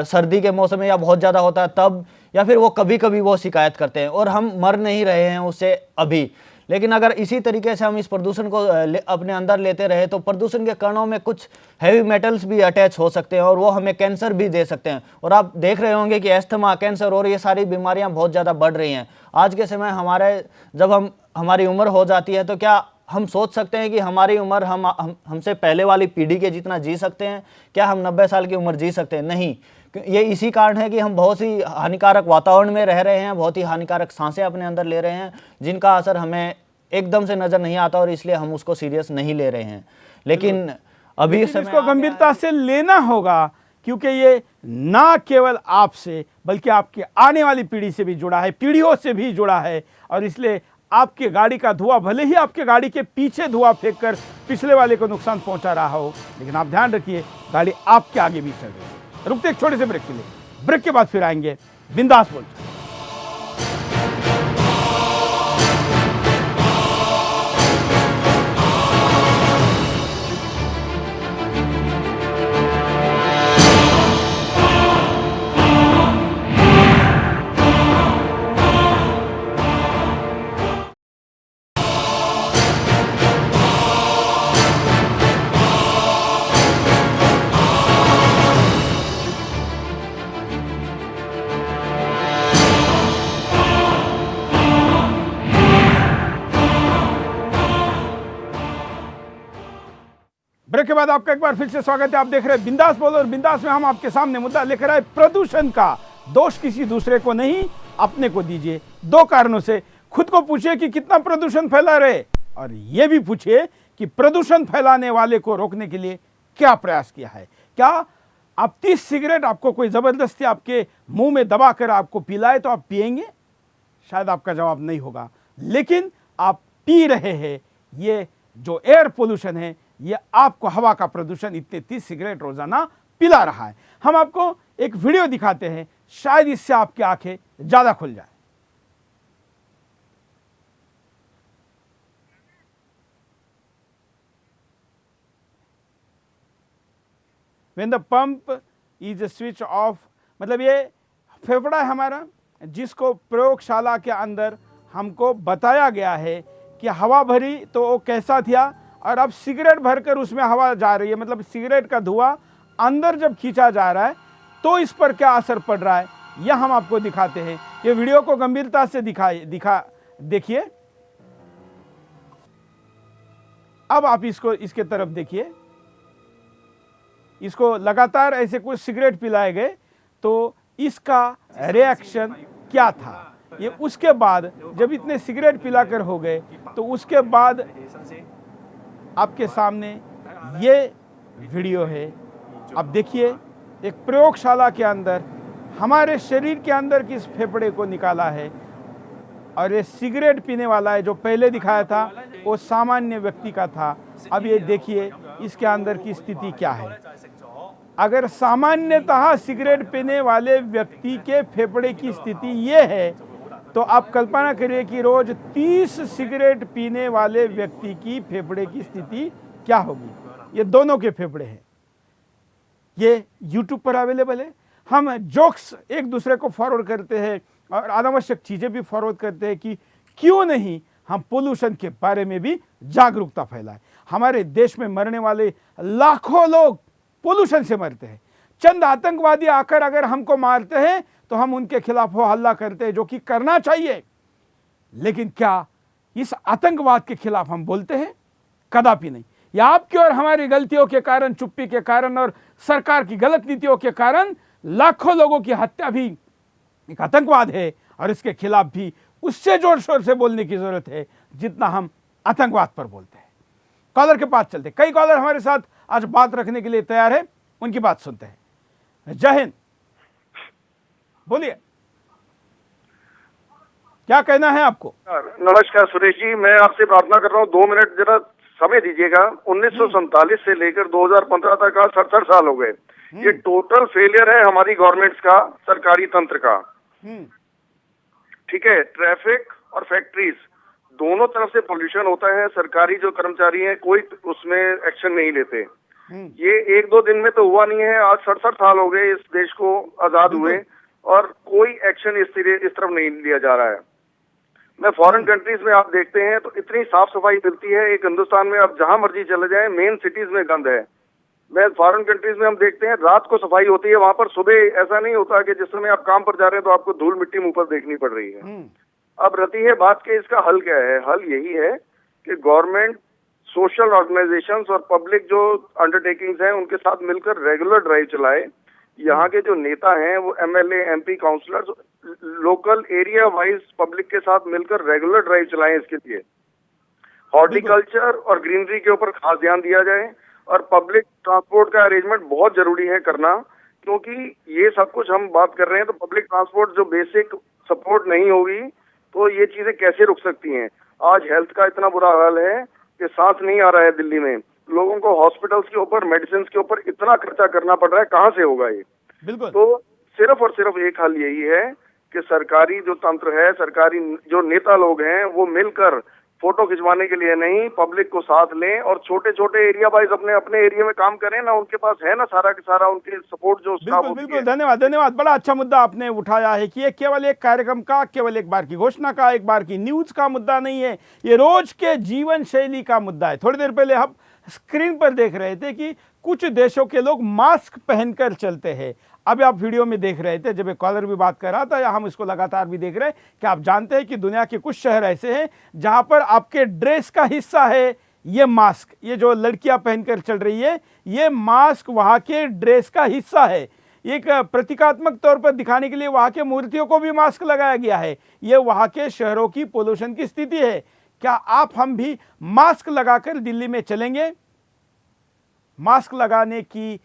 सर्दी के मौसम में या बहुत ज़्यादा होता है तब, या फिर वो कभी कभी वो शिकायत करते हैं, और हम मर नहीं रहे हैं उससे अभी। लेकिन अगर इसी तरीके से हम इस प्रदूषण को अपने अंदर लेते रहे तो प्रदूषण के कणों में कुछ हैवी मेटल्स भी अटैच हो सकते हैं और वो हमें कैंसर भी दे सकते हैं। और आप देख रहे होंगे कि अस्थमा, कैंसर और ये सारी बीमारियां बहुत ज़्यादा बढ़ रही हैं आज के समय। जब हमारी उम्र हो जाती है तो क्या हम सोच सकते हैं कि हमारी उम्र हमसे पहले वाली पीढ़ी के जितना जी सकते हैं? क्या हम 90 साल की उम्र जी सकते हैं? नहीं। ये इसी कारण है कि हम बहुत ही हानिकारक वातावरण में रह रहे हैं, बहुत ही हानिकारक सांसें अपने अंदर ले रहे हैं, जिनका असर हमें एकदम से नज़र नहीं आता और इसलिए हम उसको सीरियस नहीं ले रहे हैं। लेकिन अभी इसको गंभीरता से लेना होगा, क्योंकि ये ना केवल आपसे बल्कि आपके आने वाली पीढ़ी से भी जुड़ा है, पीढ़ियों से भी जुड़ा है। और इसलिए आपके गाड़ी का धुआं भले ही आपके गाड़ी के पीछे धुआं फेंककर पिछले वाले को नुकसान पहुंचा रहा हो, लेकिन आप ध्यान रखिए गाड़ी आपके आगे भी चल रही है। रुकते एक छोटे से ब्रेक के लिए, ब्रेक के बाद फिर आएंगे बिंदास बोल। ब्रेक के बाद आपका एक बार फिर से स्वागत है। आप देख रहे हैं बिंदास बोल, और बिंदास में हम आपके सामने मुद्दा लेकर आए प्रदूषण का। दोष किसी दूसरे को नहीं, अपने को दीजिए। दो कारणों से खुद को पूछिए कि कितना प्रदूषण फैला रहे, और यह भी पूछिए कि प्रदूषण फैलाने वाले को रोकने के लिए क्या प्रयास किया है। क्या आप 30 सिगरेट आपको कोई ज़बरदस्ती आपके मुंह में दबा कर आपको पिलाए तो आप पिएंगे? शायद आपका जवाब नहीं होगा। लेकिन आप पी रहे हैं। ये जो एयर पोल्यूशन है, ये आपको हवा का प्रदूषण इतने 30 सिगरेट रोजाना पिला रहा है। हम आपको एक वीडियो दिखाते हैं, शायद इससे आपकी आंखें ज्यादा खुल जाए। When the pump is switch off, मतलब ये फेफड़ा है हमारा, जिसको प्रयोगशाला के अंदर हमको बताया गया है कि हवा भरी तो वो कैसा था, और अब सिगरेट भरकर उसमें हवा जा रही है, मतलब सिगरेट का धुआं अंदर जब खींचा जा रहा है तो इस पर क्या असर पड़ रहा है, यह हम आपको दिखाते हैं। ये वीडियो को गंभीरता से देखिए। अब आप इसके तरफ देखिए। इसको लगातार ऐसे कुछ सिगरेट पिलाए गए तो इसका रिएक्शन क्या था। ये उसके बाद जब इतने सिगरेट पिलाकर हो गए तो उसके बाद आपके सामने ये वीडियो है। अब देखिए, एक प्रयोगशाला के अंदर हमारे शरीर के अंदर किस फेफड़े को निकाला है, और ये सिगरेट पीने वाला है। जो पहले दिखाया था वो सामान्य व्यक्ति का था। अब ये देखिए इसके अंदर की स्थिति क्या है। अगर सामान्यतः सिगरेट पीने वाले व्यक्ति के फेफड़े की स्थिति ये है, तो आप कल्पना करिए कि रोज 30 सिगरेट पीने वाले व्यक्ति की फेफड़े की स्थिति क्या होगी। ये दोनों के फेफड़े हैं। ये YouTube पर अवेलेबल है। हम जोक्स एक दूसरे को फॉरवर्ड करते हैं और अनावश्यक चीजें भी फॉरवर्ड करते हैं कि क्यों नहीं हम पोल्यूशन के बारे में भी जागरूकता फैलाएं। हमारे देश में मरने वाले लाखों लोग पोल्यूशन से मरते हैं। चंद आतंकवादी आकर अगर हमको मारते हैं तो हम उनके खिलाफ हो हल्ला करते हैं, जो कि करना चाहिए। लेकिन क्या इस आतंकवाद के खिलाफ हम बोलते हैं? कदापि नहीं। या आपकी और हमारी गलतियों के कारण, चुप्पी के कारण और सरकार की गलत नीतियों के कारण लाखों लोगों की हत्या भी एक आतंकवाद है, और इसके खिलाफ भी उससे जोर शोर से बोलने की जरूरत है जितना हम आतंकवाद पर बोलते हैं। कॉलर के पास चलते। कई कॉलर हमारे साथ आज बात रखने के लिए तैयार है, उनकी बात सुनते हैं। जय हिंद, बोलिए, क्या कहना है आपको? नमस्कार सुरेश जी, मैं आपसे प्रार्थना कर रहा हूँ 2 मिनट जरा समय दीजिएगा। 1947 से लेकर 2015 तक का 67 साल हो गए। ये टोटल फेलियर है हमारी गवर्नमेंट्स का, सरकारी तंत्र का। ठीक है, ट्रैफिक और फैक्ट्रीज दोनों तरफ से पोल्यूशन होता है। सरकारी जो कर्मचारी हैं कोई उसमें एक्शन नहीं लेते। ये 1-2 दिन में तो हुआ नहीं है। आज 67 साल हो गए इस देश को आजाद हुए और कोई एक्शन इस तरफ नहीं लिया जा रहा है। मैं फॉरेन कंट्रीज में आप देखते हैं तो इतनी साफ सफाई मिलती है। एक हिंदुस्तान में आप जहां मर्जी चले जाएं, मेन सिटीज में गंद है। मैं फॉरेन कंट्रीज में हम देखते हैं रात को सफाई होती है, वहां पर सुबह ऐसा नहीं होता कि जिस समय आप काम पर जा रहे हैं तो आपको धूल मिट्टी मुंह पर देखनी पड़ रही है। अब रहती है बात के इसका हल क्या है। हल यही है कि गवर्नमेंट, सोशल ऑर्गेनाइजेशंस और पब्लिक जो अंडरटेकिंग्स हैं उनके साथ मिलकर रेगुलर ड्राइव चलाए। यहाँ के जो नेता हैं वो MLA, MP, councillors local area wise public के साथ मिलकर रेगुलर ड्राइव चलाएं। इसके लिए हॉर्टिकल्चर और ग्रीनरी के ऊपर खास ध्यान दिया जाए, और पब्लिक ट्रांसपोर्ट का अरेंजमेंट बहुत जरूरी है करना, क्योंकि ये सब कुछ हम बात कर रहे हैं तो पब्लिक ट्रांसपोर्ट जो बेसिक सपोर्ट नहीं होगी तो ये चीजें कैसे रुक सकती हैं। आज हेल्थ का इतना बुरा हाल है कि सांस नहीं आ रहा है दिल्ली में। लोगों को हॉस्पिटल्स के ऊपर, मेडिसिन के ऊपर इतना खर्चा करना पड़ रहा है, कहाँ से होगा ये? बिल्कुल। तो सिर्फ और सिर्फ एक हल यही है कि सरकारी जो तंत्र है, सरकारी जो नेता लोग हैं वो मिलकर फोटो खिंचवाने के लिए नहीं, पब्लिक को साथ लें और छोटे छोटे एरिया वाइज अपने अपने एरिया में काम करें ना। उनके पास है ना सारा के सारा उनके सपोर्ट जो स्टाफ। बिल्कुल बिल्कुल, धन्यवाद। बड़ा अच्छा मुद्दा आपने उठाया है कि ये केवल एक कार्यक्रम का, केवल एक बार की घोषणा का, एक बार की न्यूज का मुद्दा नहीं है। ये रोज के जीवन शैली का मुद्दा है। थोड़ी देर पहले हम स्क्रीन पर देख रहे थे कि कुछ देशों के लोग मास्क पहनकर चलते हैं। अभी आप वीडियो में देख रहे थे, जब एक कॉलर भी बात कर रहा था, या हम इसको लगातार भी देख रहे हैं कि आप जानते हैं कि दुनिया के कुछ शहर ऐसे हैं जहां पर आपके ड्रेस का हिस्सा है ये मास्क। ये जो लड़कियां पहनकर चल रही है, ये मास्क वहां के ड्रेस का हिस्सा है। एक प्रतीकात्मक तौर पर दिखाने के लिए वहां के मूर्तियों को भी मास्क लगाया गया है। ये वहां के शहरों की पोल्यूशन की स्थिति है। क्या आप हम भी मास्क लगाकर दिल्ली में चलेंगे? मास्क लगाने की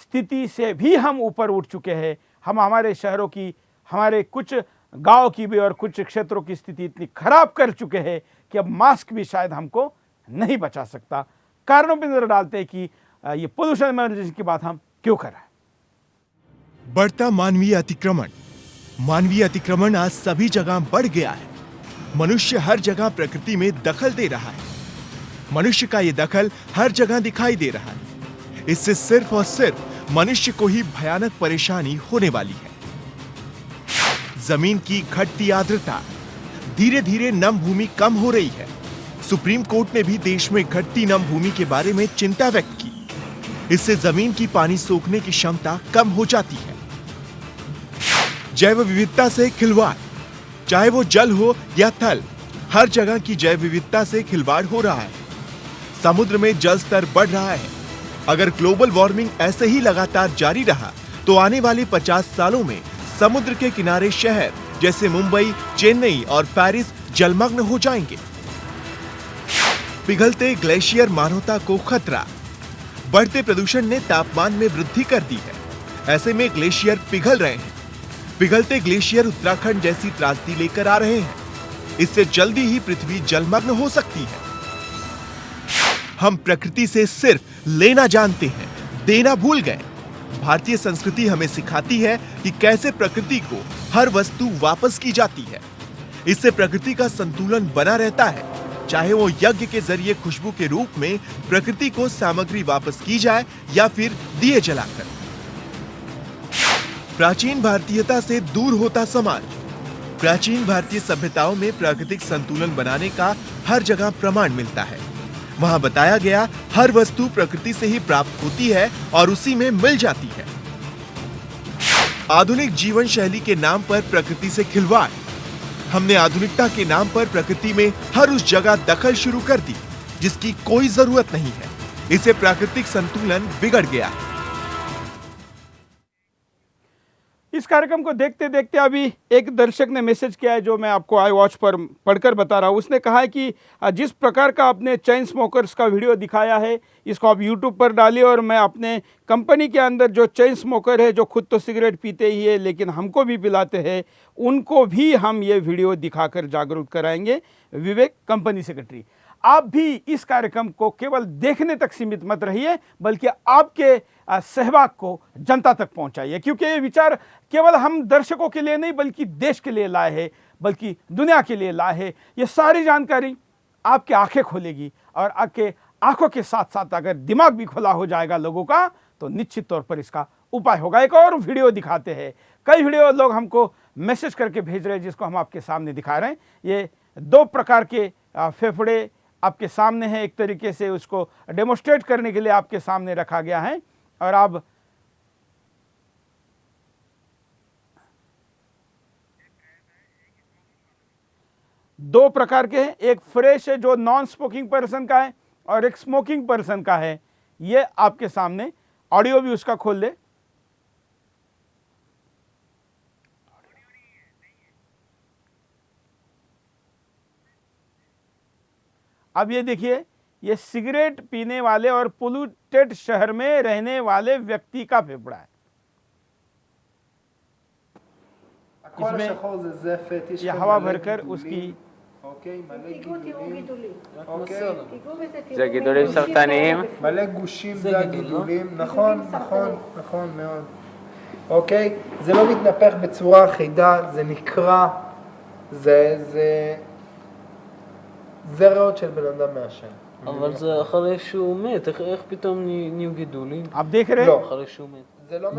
स्थिति से भी हम ऊपर उठ चुके हैं। हम हमारे शहरों की, हमारे कुछ गांव की भी और कुछ क्षेत्रों की स्थिति इतनी खराब कर चुके हैं कि अब मास्क भी शायद हमको नहीं बचा सकता। कारणों पर नजर डालते हैं कि ये पोल्यूशन इमरजेंसी की बात हम क्यों कर रहे हैं। बढ़ता मानवीय अतिक्रमण। मानवीय अतिक्रमण आज सभी जगह बढ़ गया है। मनुष्य हर जगह प्रकृति में दखल दे रहा है। मनुष्य का ये दखल हर जगह दिखाई दे रहा है। इससे सिर्फ और सिर्फ मनुष्य को ही भयानक परेशानी होने वाली है। जमीन की घटती आर्द्रता, धीरे धीरे नम भूमि कम हो रही है। सुप्रीम कोर्ट ने भी देश में घटती नम भूमि के बारे में चिंता व्यक्त की। इससे जमीन की पानी सोखने की क्षमता कम हो जाती है। जैव विविधता से खिलवाड़, चाहे वो जल हो या थल, हर जगह की जैव विविधता से खिलवाड़ हो रहा है। समुद्र में जल स्तर बढ़ रहा है। अगर ग्लोबल वार्मिंग ऐसे ही लगातार जारी रहा तो आने वाले 50 सालों में समुद्र के किनारे शहर जैसे मुंबई, चेन्नई और पेरिस जलमग्न हो जाएंगे। पिघलते ग्लेशियर मानवता को खतरा। बढ़ते प्रदूषण ने तापमान में वृद्धि कर दी है। ऐसे में ग्लेशियर पिघल रहे हैं। पिघलते ग्लेशियर उत्तराखंड जैसी त्रासदी लेकर आ रहे हैं। इससे जल्दी ही पृथ्वी जलमग्न हो सकती है। हम प्रकृति से सिर्फ लेना जानते हैं, देना भूल गए। भारतीय संस्कृति हमें सिखाती है कि कैसे प्रकृति को हर वस्तु वापस की जाती है। इससे प्रकृति का संतुलन बना रहता है। चाहे वो यज्ञ के जरिए खुशबू के रूप में प्रकृति को सामग्री वापस की जाए या फिर दिए जलाकर। प्राचीन भारतीयता से दूर होता समाज। प्राचीन भारतीय सभ्यताओं में प्राकृतिक संतुलन बनाने का हर जगह प्रमाण मिलता है। वहां बताया गया हर वस्तु प्रकृति से ही प्राप्त होती है और उसी में मिल जाती है। आधुनिक जीवन शैली के नाम पर प्रकृति से खिलवाड़। हमने आधुनिकता के नाम पर प्रकृति में हर उस जगह दखल शुरू कर दी जिसकी कोई जरूरत नहीं है। इससे प्राकृतिक संतुलन बिगड़ गया है। इस कार्यक्रम को देखते देखते अभी एक दर्शक ने मैसेज किया है जो मैं आपको आई वॉच पर पढ़कर बता रहा हूँ। उसने कहा है कि जिस प्रकार का आपने चेन स्मोकर्स का वीडियो दिखाया है इसको आप यूट्यूब पर डालिए और मैं अपने कंपनी के अंदर जो चेन स्मोकर है, जो खुद तो सिगरेट पीते ही है लेकिन हमको भी पिलाते हैं, उनको भी हम ये वीडियो दिखाकर जागरूक कराएंगे। विवेक, कंपनी सेक्रेटरी। आप भी इस कार्यक्रम को केवल देखने तक सीमित मत रहिए बल्कि आपके सहभाग को जनता तक पहुंचाइए, क्योंकि ये विचार केवल हम दर्शकों के लिए नहीं बल्कि देश के लिए लाए हैं, बल्कि दुनिया के लिए लाए हैं। ये सारी जानकारी आपकी आंखें खोलेगी और आपके आंखों के साथ साथ अगर दिमाग भी खुला हो जाएगा लोगों का तो निश्चित तौर पर इसका उपाय होगा। एक और वीडियो दिखाते हैं। कई वीडियो लोग हमको मैसेज करके भेज रहे हैं जिसको हम आपके सामने दिखा रहे हैं। ये 2 प्रकार के फेफड़े आपके सामने है। एक तरीके से उसको डेमोस्ट्रेट करने के लिए आपके सामने रखा गया है और आप दो प्रकार के हैं। एक फ्रेश है जो नॉन स्मोकिंग पर्सन का है और एक स्मोकिंग पर्सन का है। ये आपके सामने, ऑडियो भी उसका खोल दे। अब ये देखिए, ये सिगरेट पीने वाले और पोल्यूटेड शहर में रहने वाले व्यक्ति का फेफड़ा है। इसमें ये हवा भरकर उसकी זה גידולים סרטניים. מלא גושים זה הגידולים, נכון, נכון, נכון מאוד. אוקיי? זה לא מתנפח בצורה אחידה, זה נקרע, זה ריאות של בן אדם מעשן. אבל זה אחרי שהוא מת, איך פתאום נהיו גידולים? आप देख रहे हैं, אחרי שהוא מת.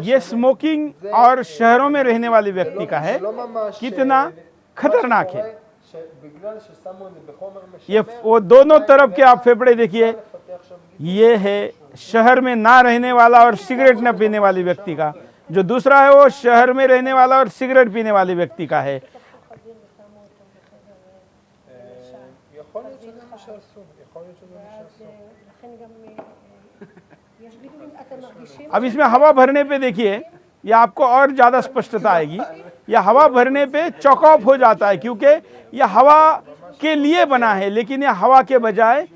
ये स्मोकिंग और शहरों में रहने वाले व्यक्ति का है। कितना खतरनाक है। ये वो दोनों तरफ के आप फेफड़े देखिए। ये है शहर में ना रहने वाला और सिगरेट न पीने वाले व्यक्ति का। जो दूसरा है वो शहर में रहने वाला और सिगरेट पीने वाले व्यक्ति का है। अब इसमें हवा भरने पे देखिए, ये आपको और ज्यादा स्पष्टता आएगी। यह हवा भरने पे चॉक ऑफ हो जाता है क्योंकि यह हवा के लिए बना है, लेकिन यह हवा के बजाय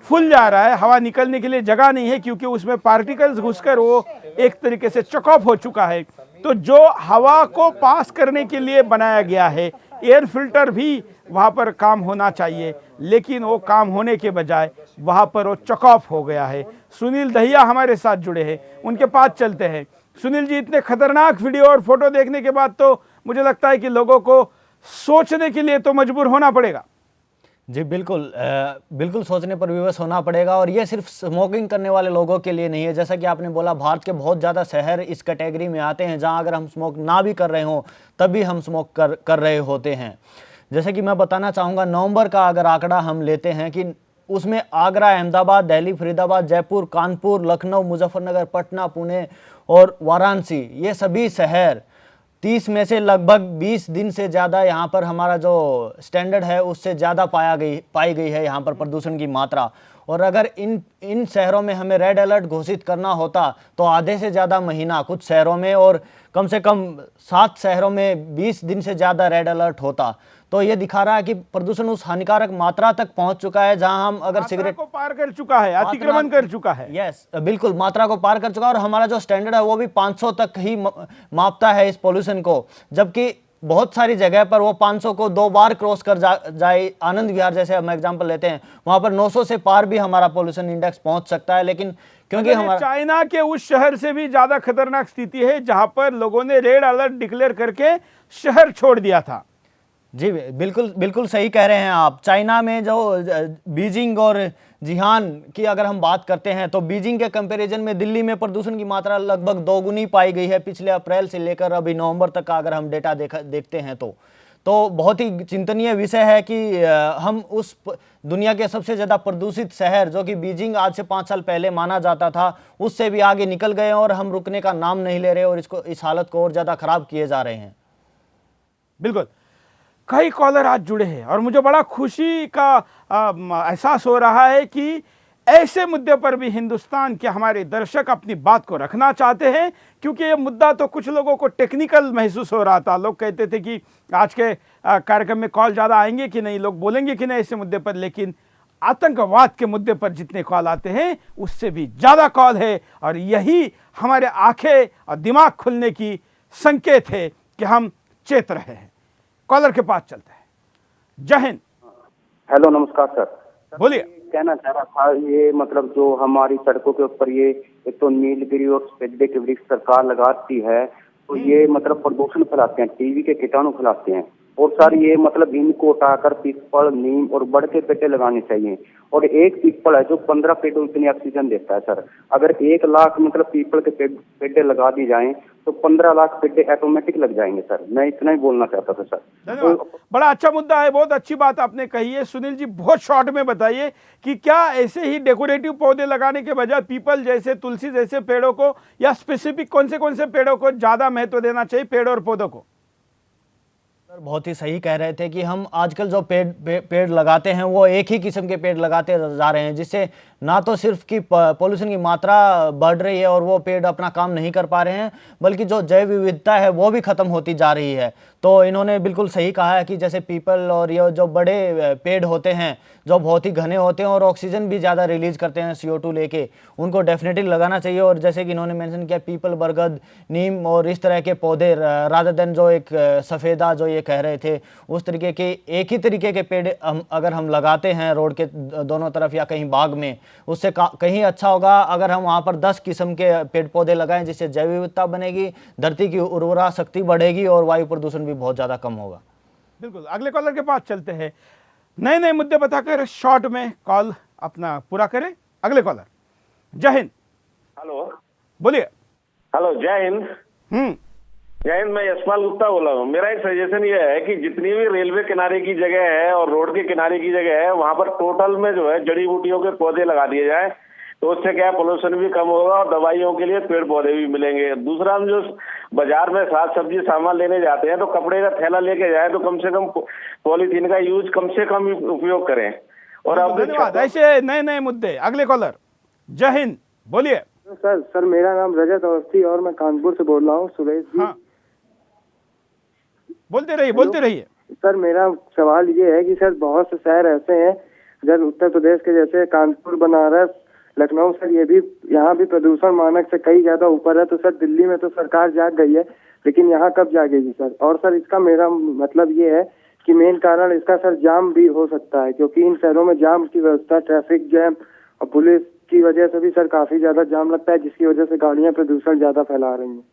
फूल जा रहा है, हवा निकलने के लिए जगह नहीं है क्योंकि उसमें पार्टिकल्स घुसकर वो एक तरीके से चॉक ऑफ हो चुका है। तो जो हवा को पास करने के लिए बनाया गया है, एयर फिल्टर भी वहाँ पर काम होना चाहिए, लेकिन वो काम होने के बजाय वहाँ पर वो चॉक ऑफ हो गया है। सुनील दहिया हमारे साथ जुड़े हैं, उनके पास चलते हैं। सुनील जी, इतने खतरनाक वीडियो और फोटो देखने के बाद तो मुझे लगता है कि लोगों को सोचने के लिए तो मजबूर होना पड़ेगा। जी बिल्कुल, बिल्कुल सोचने पर विवश होना पड़ेगा। और ये सिर्फ स्मोकिंग करने वाले लोगों के लिए नहीं है। जैसा कि आपने बोला, भारत के बहुत ज़्यादा शहर इस कैटेगरी में आते हैं जहां अगर हम स्मोक ना भी कर रहे हों तब भी हम स्मोक कर रहे होते हैं। जैसे कि मैं बताना चाहूँगा, नवंबर का अगर आंकड़ा हम लेते हैं कि उसमें आगरा, अहमदाबाद, दिल्ली, फरीदाबाद, जयपुर, कानपुर, लखनऊ, मुजफ्फरनगर, पटना, पुणे और वाराणसी, ये सभी शहर 30 में से लगभग 20 दिन से ज़्यादा यहाँ पर हमारा जो स्टैंडर्ड है उससे ज़्यादा पाई गई है यहाँ पर प्रदूषण की मात्रा। और अगर इन शहरों में हमें रेड अलर्ट घोषित करना होता तो आधे से ज़्यादा महीना कुछ शहरों में और कम से कम 7 शहरों में 20 दिन से ज़्यादा रेड अलर्ट होता। तो ये दिखा रहा है कि प्रदूषण उस हानिकारक मात्रा तक पहुंच चुका है जहां हम अगर सिगरेट को पार कर चुका है, अतिक्रमण कर चुका है। यस, बिल्कुल मात्रा को पार कर चुका है। और हमारा जो स्टैंडर्ड है वो भी 500 तक ही मापता है इस पोल्यूशन को, जबकि बहुत सारी जगह पर वो 500 को 2 बार क्रॉस कर जाए। आनंद विहार जैसे हम एग्जांपल लेते हैं, वहां पर 900 से पार भी हमारा पोल्यूशन इंडेक्स पहुंच सकता है। लेकिन क्योंकि हमारा चाइना के उस शहर से भी ज्यादा खतरनाक स्थिति है जहां पर लोगों ने रेड अलर्ट डिक्लेयर करके शहर छोड़ दिया था। जी बिल्कुल बिल्कुल सही कह रहे हैं आप। चाइना में जो बीजिंग और जिहान की अगर हम बात करते हैं तो बीजिंग के कंपैरिजन में दिल्ली में प्रदूषण की मात्रा लगभग 2 गुनी पाई गई है पिछले अप्रैल से लेकर अभी नवंबर तक का अगर हम डेटा देखते हैं तो बहुत ही चिंतनीय विषय है कि हम उस दुनिया के सबसे ज़्यादा प्रदूषित शहर जो कि बीजिंग आज से 5 साल पहले माना जाता था उससे भी आगे निकल गए और हम रुकने का नाम नहीं ले रहे और इस हालत को और ज़्यादा खराब किए जा रहे हैं। बिल्कुल, कई कॉलर आज जुड़े हैं और मुझे बड़ा खुशी का एहसास हो रहा है कि ऐसे मुद्दे पर भी हिंदुस्तान के हमारे दर्शक अपनी बात को रखना चाहते हैं, क्योंकि ये मुद्दा तो कुछ लोगों को टेक्निकल महसूस हो रहा था। लोग कहते थे कि आज के कार्यक्रम में कॉल ज़्यादा आएंगे कि नहीं, लोग बोलेंगे कि नहीं ऐसे मुद्दे पर, लेकिन आतंकवाद के मुद्दे पर जितने कॉल आते हैं उससे भी ज़्यादा कॉल है। और यही हमारे आंखें और दिमाग खुलने की संकेत है कि हम चेत रहे हैं। कॉलर के पास चलते हैं। जय हिंद। हेलो, नमस्कार सर। बोलिए। कहना चाह रहा था, ये मतलब जो हमारी सड़कों के ऊपर ये एक तो नीलगिरी और सफेदे के वृक्ष सरकार लगाती है तो ये मतलब प्रदूषण फैलाते हैं, टीवी के कीटाणु फैलाते हैं। और सर ये मतलब इनको उठाकर पीपल, नीम और बड़ के पेड़े लगाने चाहिए। और एक पीपल है जो 15 पेड़ों इतनी ऑक्सीजन देता है सर। अगर 1 लाख मतलब पीपल के पेड़े लगा दी जाएं तो 15 लाख पेड़े ऑटोमेटिक लग जाएंगे सर। मैं इतना ही बोलना चाहता था सर। धन्यवाद। बड़ा अच्छा मुद्दा है, बहुत अच्छी बात आपने कही है। सुनील जी, बहुत शॉर्ट में बताइए कि क्या ऐसे ही डेकोरेटिव पौधे लगाने के बजाय पीपल जैसे, तुलसी जैसे पेड़ों को या स्पेसिफिक कौन से पेड़ों को ज्यादा महत्व देना चाहिए, पेड़ और पौधों को? सर बहुत ही सही कह रहे थे कि हम आजकल जो पेड़ लगाते हैं वो एक ही किस्म के पेड़ लगाते जा रहे हैं, जिससे ना तो सिर्फ कि पोल्यूशन की मात्रा बढ़ रही है और वो पेड़ अपना काम नहीं कर पा रहे हैं, बल्कि जो जैव विविधता है वो भी खत्म होती जा रही है। तो इन्होंने बिल्कुल सही कहा है कि जैसे पीपल और ये जो बड़े पेड़ होते हैं जो बहुत ही घने होते हैं और ऑक्सीजन भी ज़्यादा रिलीज करते हैं CO2 लेके, उनको डेफिनेटली लगाना चाहिए। और जैसे कि इन्होंने मेंशन किया पीपल, बरगद, नीम और इस तरह के पौधे रादर देन जो एक सफ़ेदा जो ये कह रहे थे, उस तरीके के एक ही तरीके के पेड़ अगर हम लगाते हैं रोड के दोनों तरफ या कहीं बाग में, उससे कहीं अच्छा होगा अगर हम वहाँ पर 10 किस्म के पेड़ पौधे लगाएं, जिससे जैव विविधता बनेगी, धरती की उर्वरा शक्ति बढ़ेगी और वायु प्रदूषण भी बहुत ज़्यादा कम होगा। बिल्कुल, अगले कॉलर के पास चलते हैं। नए नए मुद्दे बताकर शॉर्ट में कॉल अपना पूरा करें। अगले कॉलर। जय हिंद। हेलो, बोलिए। हेलो, जय हिंद। जय हिंद, मैं यशपाल गुप्ता बोल रहा हूँ। मेरा एक सजेशन ये है कि जितनी भी रेलवे किनारे की जगह है और रोड के किनारे की जगह है वहां पर टोटल में जो है जड़ी बूटियों के पौधे लगा दिए जाए, तो उससे क्या पोल्यूशन भी कम होगा और दवाइयों के लिए पेड़ पौधे भी मिलेंगे। दूसरा, हम जो बाजार में साग सब्जी सामान लेने जाते हैं तो कपड़े का थैला लेके जाए तो कम से कम पॉलीथीन का यूज कम से कम उपयोग करें। और अब धन्यवाद। ऐसे नए नए मुद्दे। अगले कॉलर। जय हिंद, बोलिए। सर मेरा नाम रजत अवस्थी और मैं कानपुर से बोल रहा हूँ। सुरेश जी। हाँ, बोलते रहिए। सर मेरा सवाल ये है कि सर बहुत से शहर ऐसे हैं इधर उत्तर प्रदेश के जैसे कानपुर, बनारस, लखनऊ सर, ये भी यहाँ भी प्रदूषण मानक से कई ज्यादा ऊपर है। तो सर दिल्ली में तो सरकार जाग गई है, लेकिन यहाँ कब जागेगी सर? और सर इसका मेरा मतलब ये है कि मेन कारण इसका सर जाम भी हो सकता है, क्योंकि इन शहरों में जाम की व्यवस्था, ट्रैफिक जैम और पुलिस की वजह से भी सर काफी ज्यादा जाम लगता है, जिसकी वजह से गाड़ियां प्रदूषण ज्यादा फैला रही हैं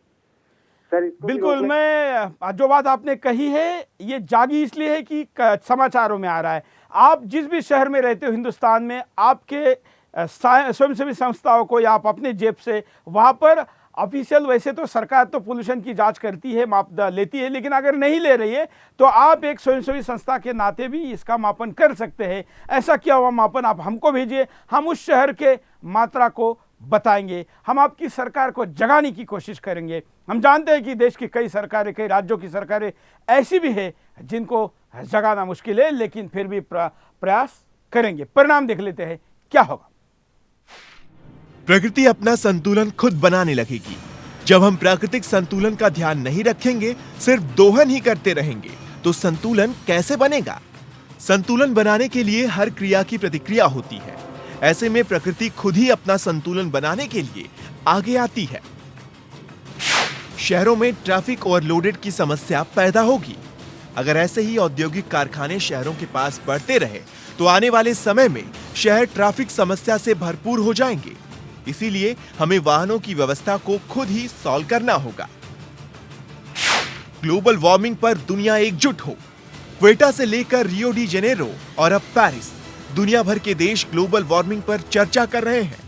सर। बिल्कुल, मैं जो बात आपने कही है ये जागी इसलिए है कि समाचारों में आ रहा है। आप जिस भी शहर में रहते हो हिंदुस्तान में, आपके स्वयंसेवी संस्थाओं को या आप अपने जेब से वहां पर ऑफिशियल, वैसे तो सरकार तो पोल्यूशन की जांच करती है, मापदंड लेती है, लेकिन अगर नहीं ले रही है तो आप एक स्वयंसेवी संस्था के नाते भी इसका मापन कर सकते हैं। ऐसा किया हुआ मापन आप हमको भेजिए, हम उस शहर के मात्रा को बताएंगे, हम आपकी सरकार को जगाने की कोशिश करेंगे। हम जानते हैं कि देश की कई सरकारें, कई राज्यों की सरकारें ऐसी भी है जिनको जगाना मुश्किल है, लेकिन फिर भी प्रयास करेंगे। परिणाम देख लेते हैं क्या होगा। प्रकृति अपना संतुलन खुद बनाने लगेगी। जब हम प्राकृतिक संतुलन का ध्यान नहीं रखेंगे, सिर्फ दोहन ही करते रहेंगे, तो संतुलन कैसे बनेगा? संतुलन बनाने के लिए हर क्रिया की प्रतिक्रिया होती है। ऐसे में प्रकृति खुद ही अपना संतुलन बनाने के लिए आगे आती है। शहरों में ट्रैफिक ओवरलोडेड की समस्या पैदा होगी। अगर ऐसे ही औद्योगिक कारखाने शहरों के पास बढ़ते रहे तो आने वाले समय में शहर ट्रैफिक समस्या से भरपूर हो जाएंगे। इसीलिए हमें वाहनों की व्यवस्था को खुद ही सॉल्व करना होगा। ग्लोबल वार्मिंग पर दुनिया एकजुट हो। क्वेटा से लेकर रियो डी जेनेरो और अब पेरिस, दुनिया भर के देश ग्लोबल वार्मिंग पर चर्चा कर रहे हैं।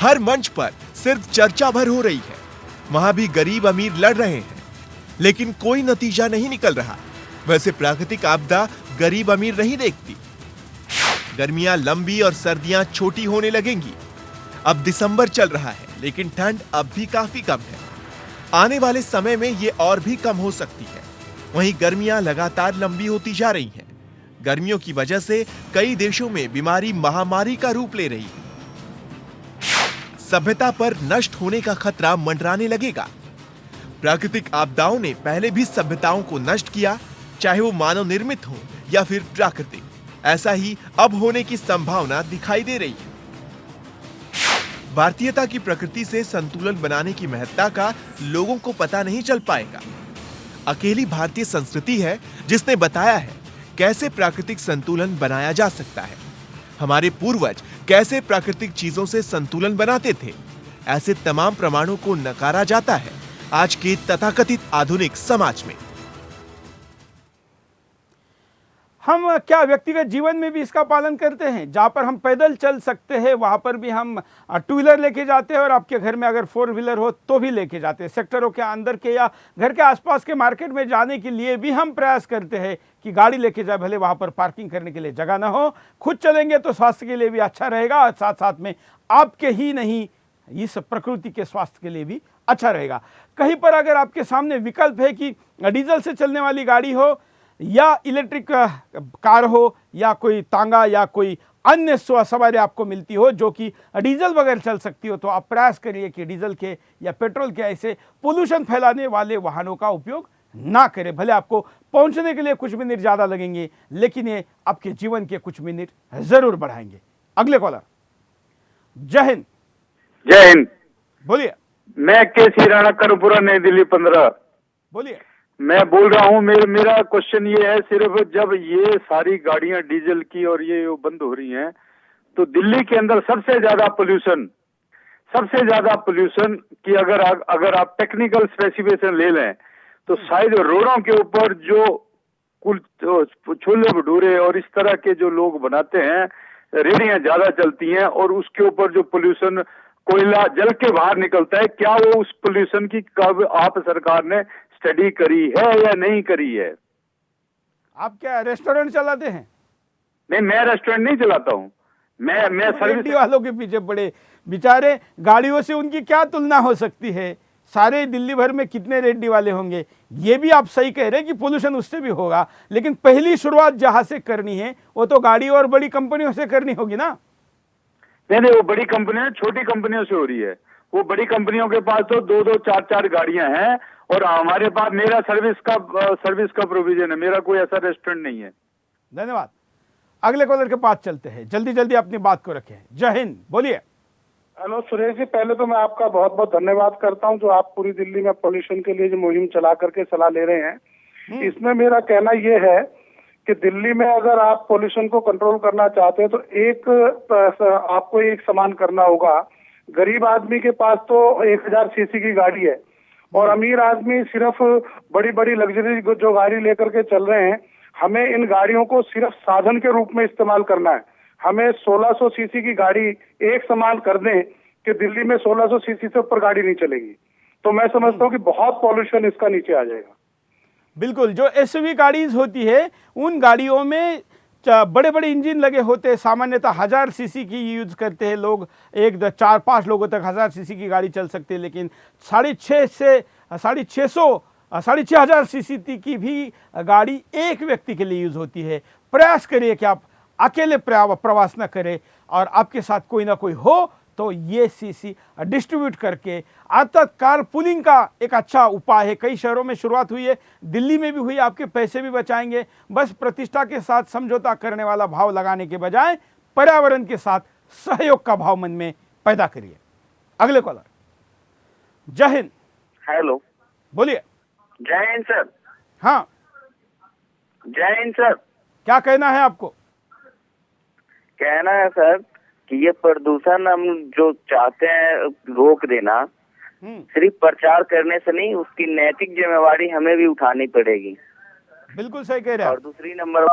हर मंच पर सिर्फ चर्चा भर हो रही है। वहां भी गरीब अमीर लड़ रहे हैं, लेकिन कोई नतीजा नहीं निकल रहा। वैसे प्राकृतिक आपदा गरीब अमीर नहीं देखती। गर्मियां लंबी और सर्दियां छोटी होने लगेंगी। अब दिसंबर चल रहा है, लेकिन ठंड अब भी काफी कम है। आने वाले समय में ये और भी कम हो सकती है। वहीं गर्मियां लगातार लंबी होती जा रही हैं। गर्मियों की वजह से कई देशों में बीमारी महामारी का रूप ले रही है। सभ्यता पर नष्ट होने का खतरा मंडराने लगेगा। प्राकृतिक आपदाओं ने पहले भी सभ्यताओं को नष्ट किया, चाहे वो मानव निर्मित हो या फिर प्राकृतिक। ऐसा ही अब होने की संभावना दिखाई दे रही है। भारतीयता की प्रकृति से संतुलन बनाने की महत्ता का लोगों को पता नहीं चल पाएगा। अकेली भारतीय संस्कृति है जिसने बताया है कैसे प्राकृतिक संतुलन बनाया जा सकता है। हमारे पूर्वज कैसे प्राकृतिक चीजों से संतुलन बनाते थे, ऐसे तमाम प्रमाणों को नकारा जाता है आज के तथाकथित आधुनिक समाज में। हम क्या व्यक्तिगत जीवन में भी इसका पालन करते हैं? जहाँ पर हम पैदल चल सकते हैं वहाँ पर भी हम टू व्हीलर लेके जाते हैं, और आपके घर में अगर फोर व्हीलर हो तो भी लेके जाते हैं। सेक्टरों के अंदर के या घर के आसपास के मार्केट में जाने के लिए भी हम प्रयास करते हैं कि गाड़ी लेके जाए, भले वहाँ पर पार्किंग करने के लिए जगह ना हो। खुद चलेंगे तो स्वास्थ्य के लिए भी अच्छा रहेगा, और साथ साथ में आपके ही नहीं, इस प्रकृति के स्वास्थ्य के लिए भी अच्छा रहेगा। कहीं पर अगर आपके सामने विकल्प है कि डीजल से चलने वाली गाड़ी हो या इलेक्ट्रिक कार हो या कोई तांगा या कोई अन्य सवारी आपको मिलती हो जो कि डीजल बगैर चल सकती हो, तो आप प्रयास करिए कि डीजल के या पेट्रोल के ऐसे पोल्यूशन फैलाने वाले वाहनों का उपयोग ना करें। भले आपको पहुंचने के लिए कुछ मिनट ज्यादा लगेंगे, लेकिन ये आपके जीवन के कुछ मिनट जरूर बढ़ाएंगे। अगले कॉलर। जय हिंद। जय हिंद। बोलिए। मैं केसी राणा, करपुरा, नई दिल्ली 15। बोलिए। मैं बोल रहा हूँ, मेरा क्वेश्चन ये है, सिर्फ जब ये सारी गाड़ियां डीजल की और ये बंद हो रही हैं, तो दिल्ली के अंदर सबसे ज्यादा पोल्यूशन की अगर आप टेक्निकल स्पेसिफिकेशन ले लें तो शायद रोडों के ऊपर जो छोले भटूरे और इस तरह के जो लोग बनाते हैं, रेहड़ियां ज्यादा चलती हैं, और उसके ऊपर जो पोल्यूशन कोयला जल के बाहर निकलता है, क्या वो उस पोल्यूशन की कब आप सरकार ने स्टडी करी है या नहीं करी है? आप क्या रेस्टोरेंट चलाते हैं? नहीं, मैं रेस्टोरेंट नहीं चलाता हूँ। मैं सर्विस वालों के पीछे पड़े बेचारे, गाड़ियों से उनकी क्या तुलना हो सकती है? सारे दिल्ली भर में कितने रेड्डी वाले होंगे? ये भी आप सही कह रहे हैं कि पोल्यूशन उससे भी होगा, लेकिन पहली शुरुआत जहां से करनी है वो तो गाड़ी और बड़ी कंपनियों से करनी होगी ना। नहीं, वो बड़ी कंपनियां छोटी कंपनियों से हो रही है। वो बड़ी कंपनियों के पास तो 2-2, 4-4 गाड़ियां हैं, और हमारे पास मेरा सर्विस का प्रोविजन है। मेरा कोई ऐसा रेस्टोरेंट नहीं है। धन्यवाद। अगले कॉलर के पास चलते हैं, जल्दी जल्दी अपनी बात को रखें। जय हिंद, बोलिए। हेलो सुरेश जी, पहले तो मैं आपका बहुत बहुत धन्यवाद करता हूं जो आप पूरी दिल्ली में पोल्यूशन के लिए जो मुहिम चला करके सलाह ले रहे हैं। इसमें मेरा कहना ये है कि दिल्ली में अगर आप पोल्यूशन को कंट्रोल करना चाहते हैं तो आपको एक समान करना होगा। गरीब आदमी के पास तो 1000 सीसी की गाड़ी है और अमीर आदमी सिर्फ बड़ी बड़ी लग्जरी जो गाड़ी लेकर के चल रहे हैं। हमें इन गाड़ियों को सिर्फ साधन के रूप में इस्तेमाल करना है। हमें 1600 सीसी की गाड़ी एक समान कर दें कि दिल्ली में 1600 सीसी से ऊपर गाड़ी नहीं चलेगी, तो मैं समझता हूँ कि बहुत पॉल्यूशन इसका नीचे आ जाएगा। बिल्कुल, जो एसयूवी गाड़ीज होती है उन गाड़ियों में बड़े बड़े इंजन लगे होते हैं, सामान्यतः 1000 सीसी की यूज करते हैं लोग। 4-5 लोगों तक 1000 सीसी की गाड़ी चल सकती है, लेकिन 6,500 सीसी की भी गाड़ी एक व्यक्ति के लिए यूज होती है। प्रयास करिए कि आप अकेले प्रवास न करें और आपके साथ कोई ना कोई हो तो ये सीसी डिस्ट्रीब्यूट करके। अर्थात कार पुलिंग का एक अच्छा उपाय है, कई शहरों में शुरुआत हुई है, दिल्ली में भी हुई। आपके पैसे भी बचाएंगे। बस प्रतिष्ठा के साथ समझौता करने वाला भाव लगाने के बजाय पर्यावरण के साथ सहयोग का भाव मन में पैदा करिए। अगले कॉलर। जय हिंद। हेलो, बोलिए। जय हिंद सर। हाँ, जय हिंद सर। क्या कहना है आपको? कहना है सर कि ये प्रदूषण हम जो चाहते हैं रोक देना, सिर्फ प्रचार करने से नहीं, उसकी नैतिक जिम्मेवारी हमें भी उठानी पड़ेगी। बिल्कुल सही कह रहे हैं। और दूसरी नंबर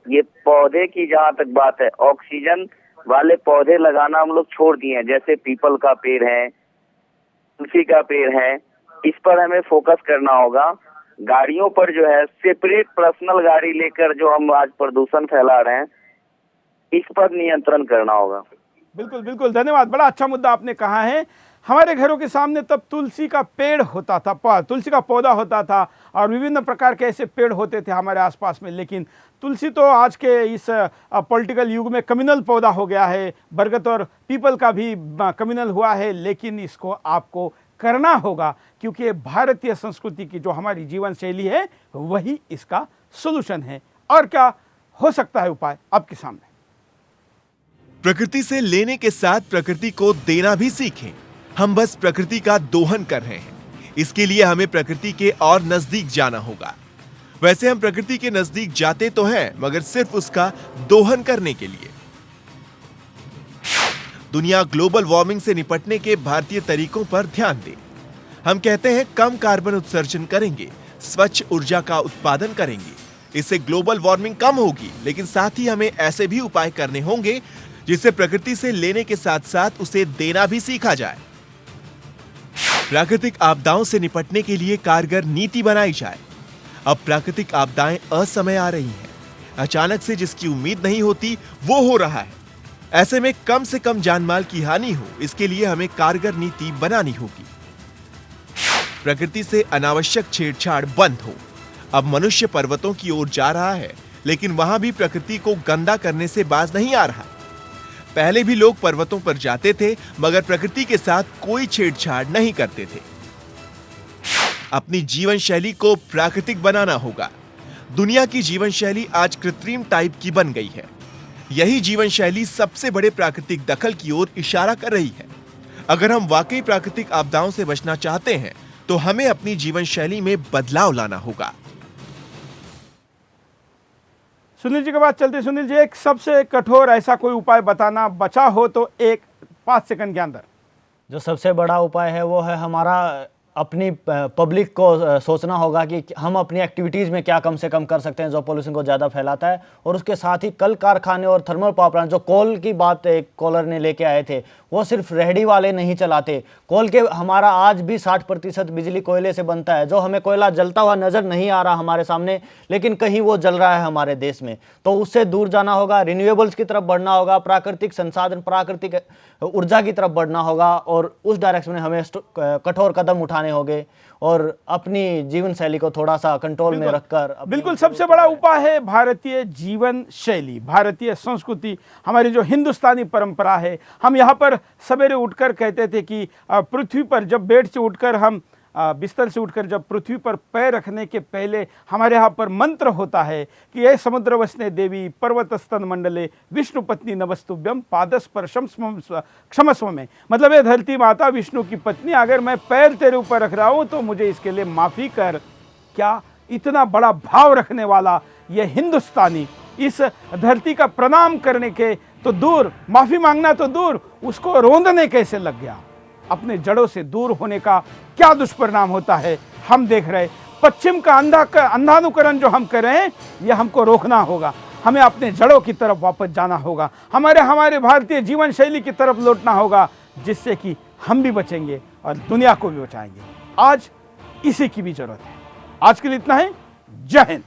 ये पौधे की जहाँ तक बात है, ऑक्सीजन वाले पौधे लगाना हम लोग छोड़ दिए हैं। जैसे पीपल का पेड़ है, तुलसी का पेड़ है, इस पर हमें फोकस करना होगा। गाड़ियों पर जो है सेपरेट पर्सनल गाड़ी लेकर जो हम आज प्रदूषण फैला रहे हैं, इस पर नियंत्रण करना होगा। बिल्कुल बिल्कुल, धन्यवाद। बड़ा अच्छा मुद्दा आपने कहा है। हमारे घरों के सामने तब तुलसी का पेड़ होता था, तुलसी का पौधा होता था और विभिन्न प्रकार के ऐसे पेड़ होते थे हमारे आसपास में, लेकिन तुलसी तो आज के इस पॉलिटिकल युग में कम्युनल पौधा हो गया है। बरगद और पीपल का भी कम्युनल हुआ है, लेकिन इसको आपको करना होगा क्योंकि भारतीय संस्कृति की जो हमारी जीवन शैली है वही इसका सॉल्यूशन है। और क्या हो सकता है उपाय आपके सामने। प्रकृति से लेने के साथ प्रकृति को देना भी सीखें। हम बस प्रकृति का दोहन कर रहे हैं, इसके लिए हमें प्रकृति के और नजदीक जाना होगा। वैसे हम प्रकृति के नजदीक जाते तो हैं, मगर सिर्फ उसका दोहन करने के लिए। दुनिया ग्लोबल वार्मिंग से निपटने के भारतीय तरीकों पर ध्यान दे। हम कहते हैं कम कार्बन उत्सर्जन करेंगे, स्वच्छ ऊर्जा का उत्पादन करेंगे, इससे ग्लोबल वार्मिंग कम होगी। लेकिन साथ ही हमें ऐसे भी उपाय करने होंगे जिससे प्रकृति से लेने के साथ साथ उसे देना भी सीखा जाए। प्राकृतिक आपदाओं से निपटने के लिए कारगर नीति बनाई जाए। अब प्राकृतिक आपदाएं असमय आ रही हैं, अचानक से जिसकी उम्मीद नहीं होती वो हो रहा है। ऐसे में कम से कम जानमाल की हानि हो, इसके लिए हमें कारगर नीति बनानी होगी। प्रकृति से अनावश्यक छेड़छाड़ बंद हो। अब मनुष्य पर्वतों की ओर जा रहा है, लेकिन वहां भी प्रकृति को गंदा करने से बाज नहीं आ रहा। पहले भी लोग पर्वतों पर जाते थे, मगर प्रकृति के साथ कोई छेड़छाड़ नहीं करते थे। अपनी जीवन शैली को प्राकृतिक बनाना होगा। दुनिया की जीवन शैली आज कृत्रिम टाइप की बन गई है। यही जीवन शैली सबसे बड़े प्राकृतिक दखल की ओर इशारा कर रही है। अगर हम वाकई प्राकृतिक आपदाओं से बचना चाहते हैं तो हमें अपनी जीवन शैली में बदलाव लाना होगा। सुनील जी के बाद चलते। सुनील जी, एक सबसे कठोर ऐसा कोई उपाय बताना, बचा हो तो एक 5 सेकंड के अंदर। जो सबसे बड़ा उपाय है वो है हमारा अपनी पब्लिक को सोचना होगा कि हम अपनी एक्टिविटीज़ में क्या कम से कम कर सकते हैं जो पोल्यूशन को ज़्यादा फैलाता है। और उसके साथ ही कल कारखाने और थर्मल पावर प्लांट, जो कोल की बात एक कॉलर ने लेके आए थे, वो सिर्फ रेहड़ी वाले नहीं चलाते। कोल के हमारा आज भी 60% बिजली कोयले से बनता है, जो हमें कोयला जलता हुआ नज़र नहीं आ रहा हमारे सामने, लेकिन कहीं वो जल रहा है हमारे देश में। तो उससे दूर जाना होगा, रिन्यूएबल्स की तरफ बढ़ना होगा, प्राकृतिक संसाधन, प्राकृतिक ऊर्जा की तरफ बढ़ना होगा और उस डायरेक्शन में हमें कठोर कदम उठाने होंगे और अपनी जीवन शैली को थोड़ा सा कंट्रोल में रखकर। बिल्कुल, सबसे बड़ा उपाय है भारतीय जीवन शैली, भारतीय संस्कृति, हमारी जो हिंदुस्तानी परंपरा है। हम यहाँ पर सवेरे उठकर कहते थे कि पृथ्वी पर जब बेड से उठकर हम बिस्तर से उठकर जब पृथ्वी पर पैर रखने के पहले हमारे यहाँ पर मंत्र होता है कि ये समुद्र वसने देवी पर्वत स्तन मंडले विष्णु पत्नी नमस्तुभ्यम पादस्पर्शम क्षमस्व में, मतलब ये धरती माता विष्णु की पत्नी, अगर मैं पैर तेरे ऊपर रख रहा हूँ तो मुझे इसके लिए माफ़ी कर। क्या इतना बड़ा भाव रखने वाला ये हिंदुस्तानी इस धरती का प्रणाम करने के तो दूर, माफ़ी मांगना तो दूर, उसको रोंदने कैसे लग गया। अपने जड़ों से दूर होने का क्या दुष्परिणाम होता है हम देख रहे। पश्चिम का अंधानुकरण जो हम कर रहे हैं यह हमको रोकना होगा। हमें अपने जड़ों की तरफ वापस जाना होगा, हमारे भारतीय जीवन शैली की तरफ लौटना होगा, जिससे कि हम भी बचेंगे और दुनिया को भी बचाएंगे। आज इसी की भी जरूरत है। आज के लिए इतना ही। जय हिंद।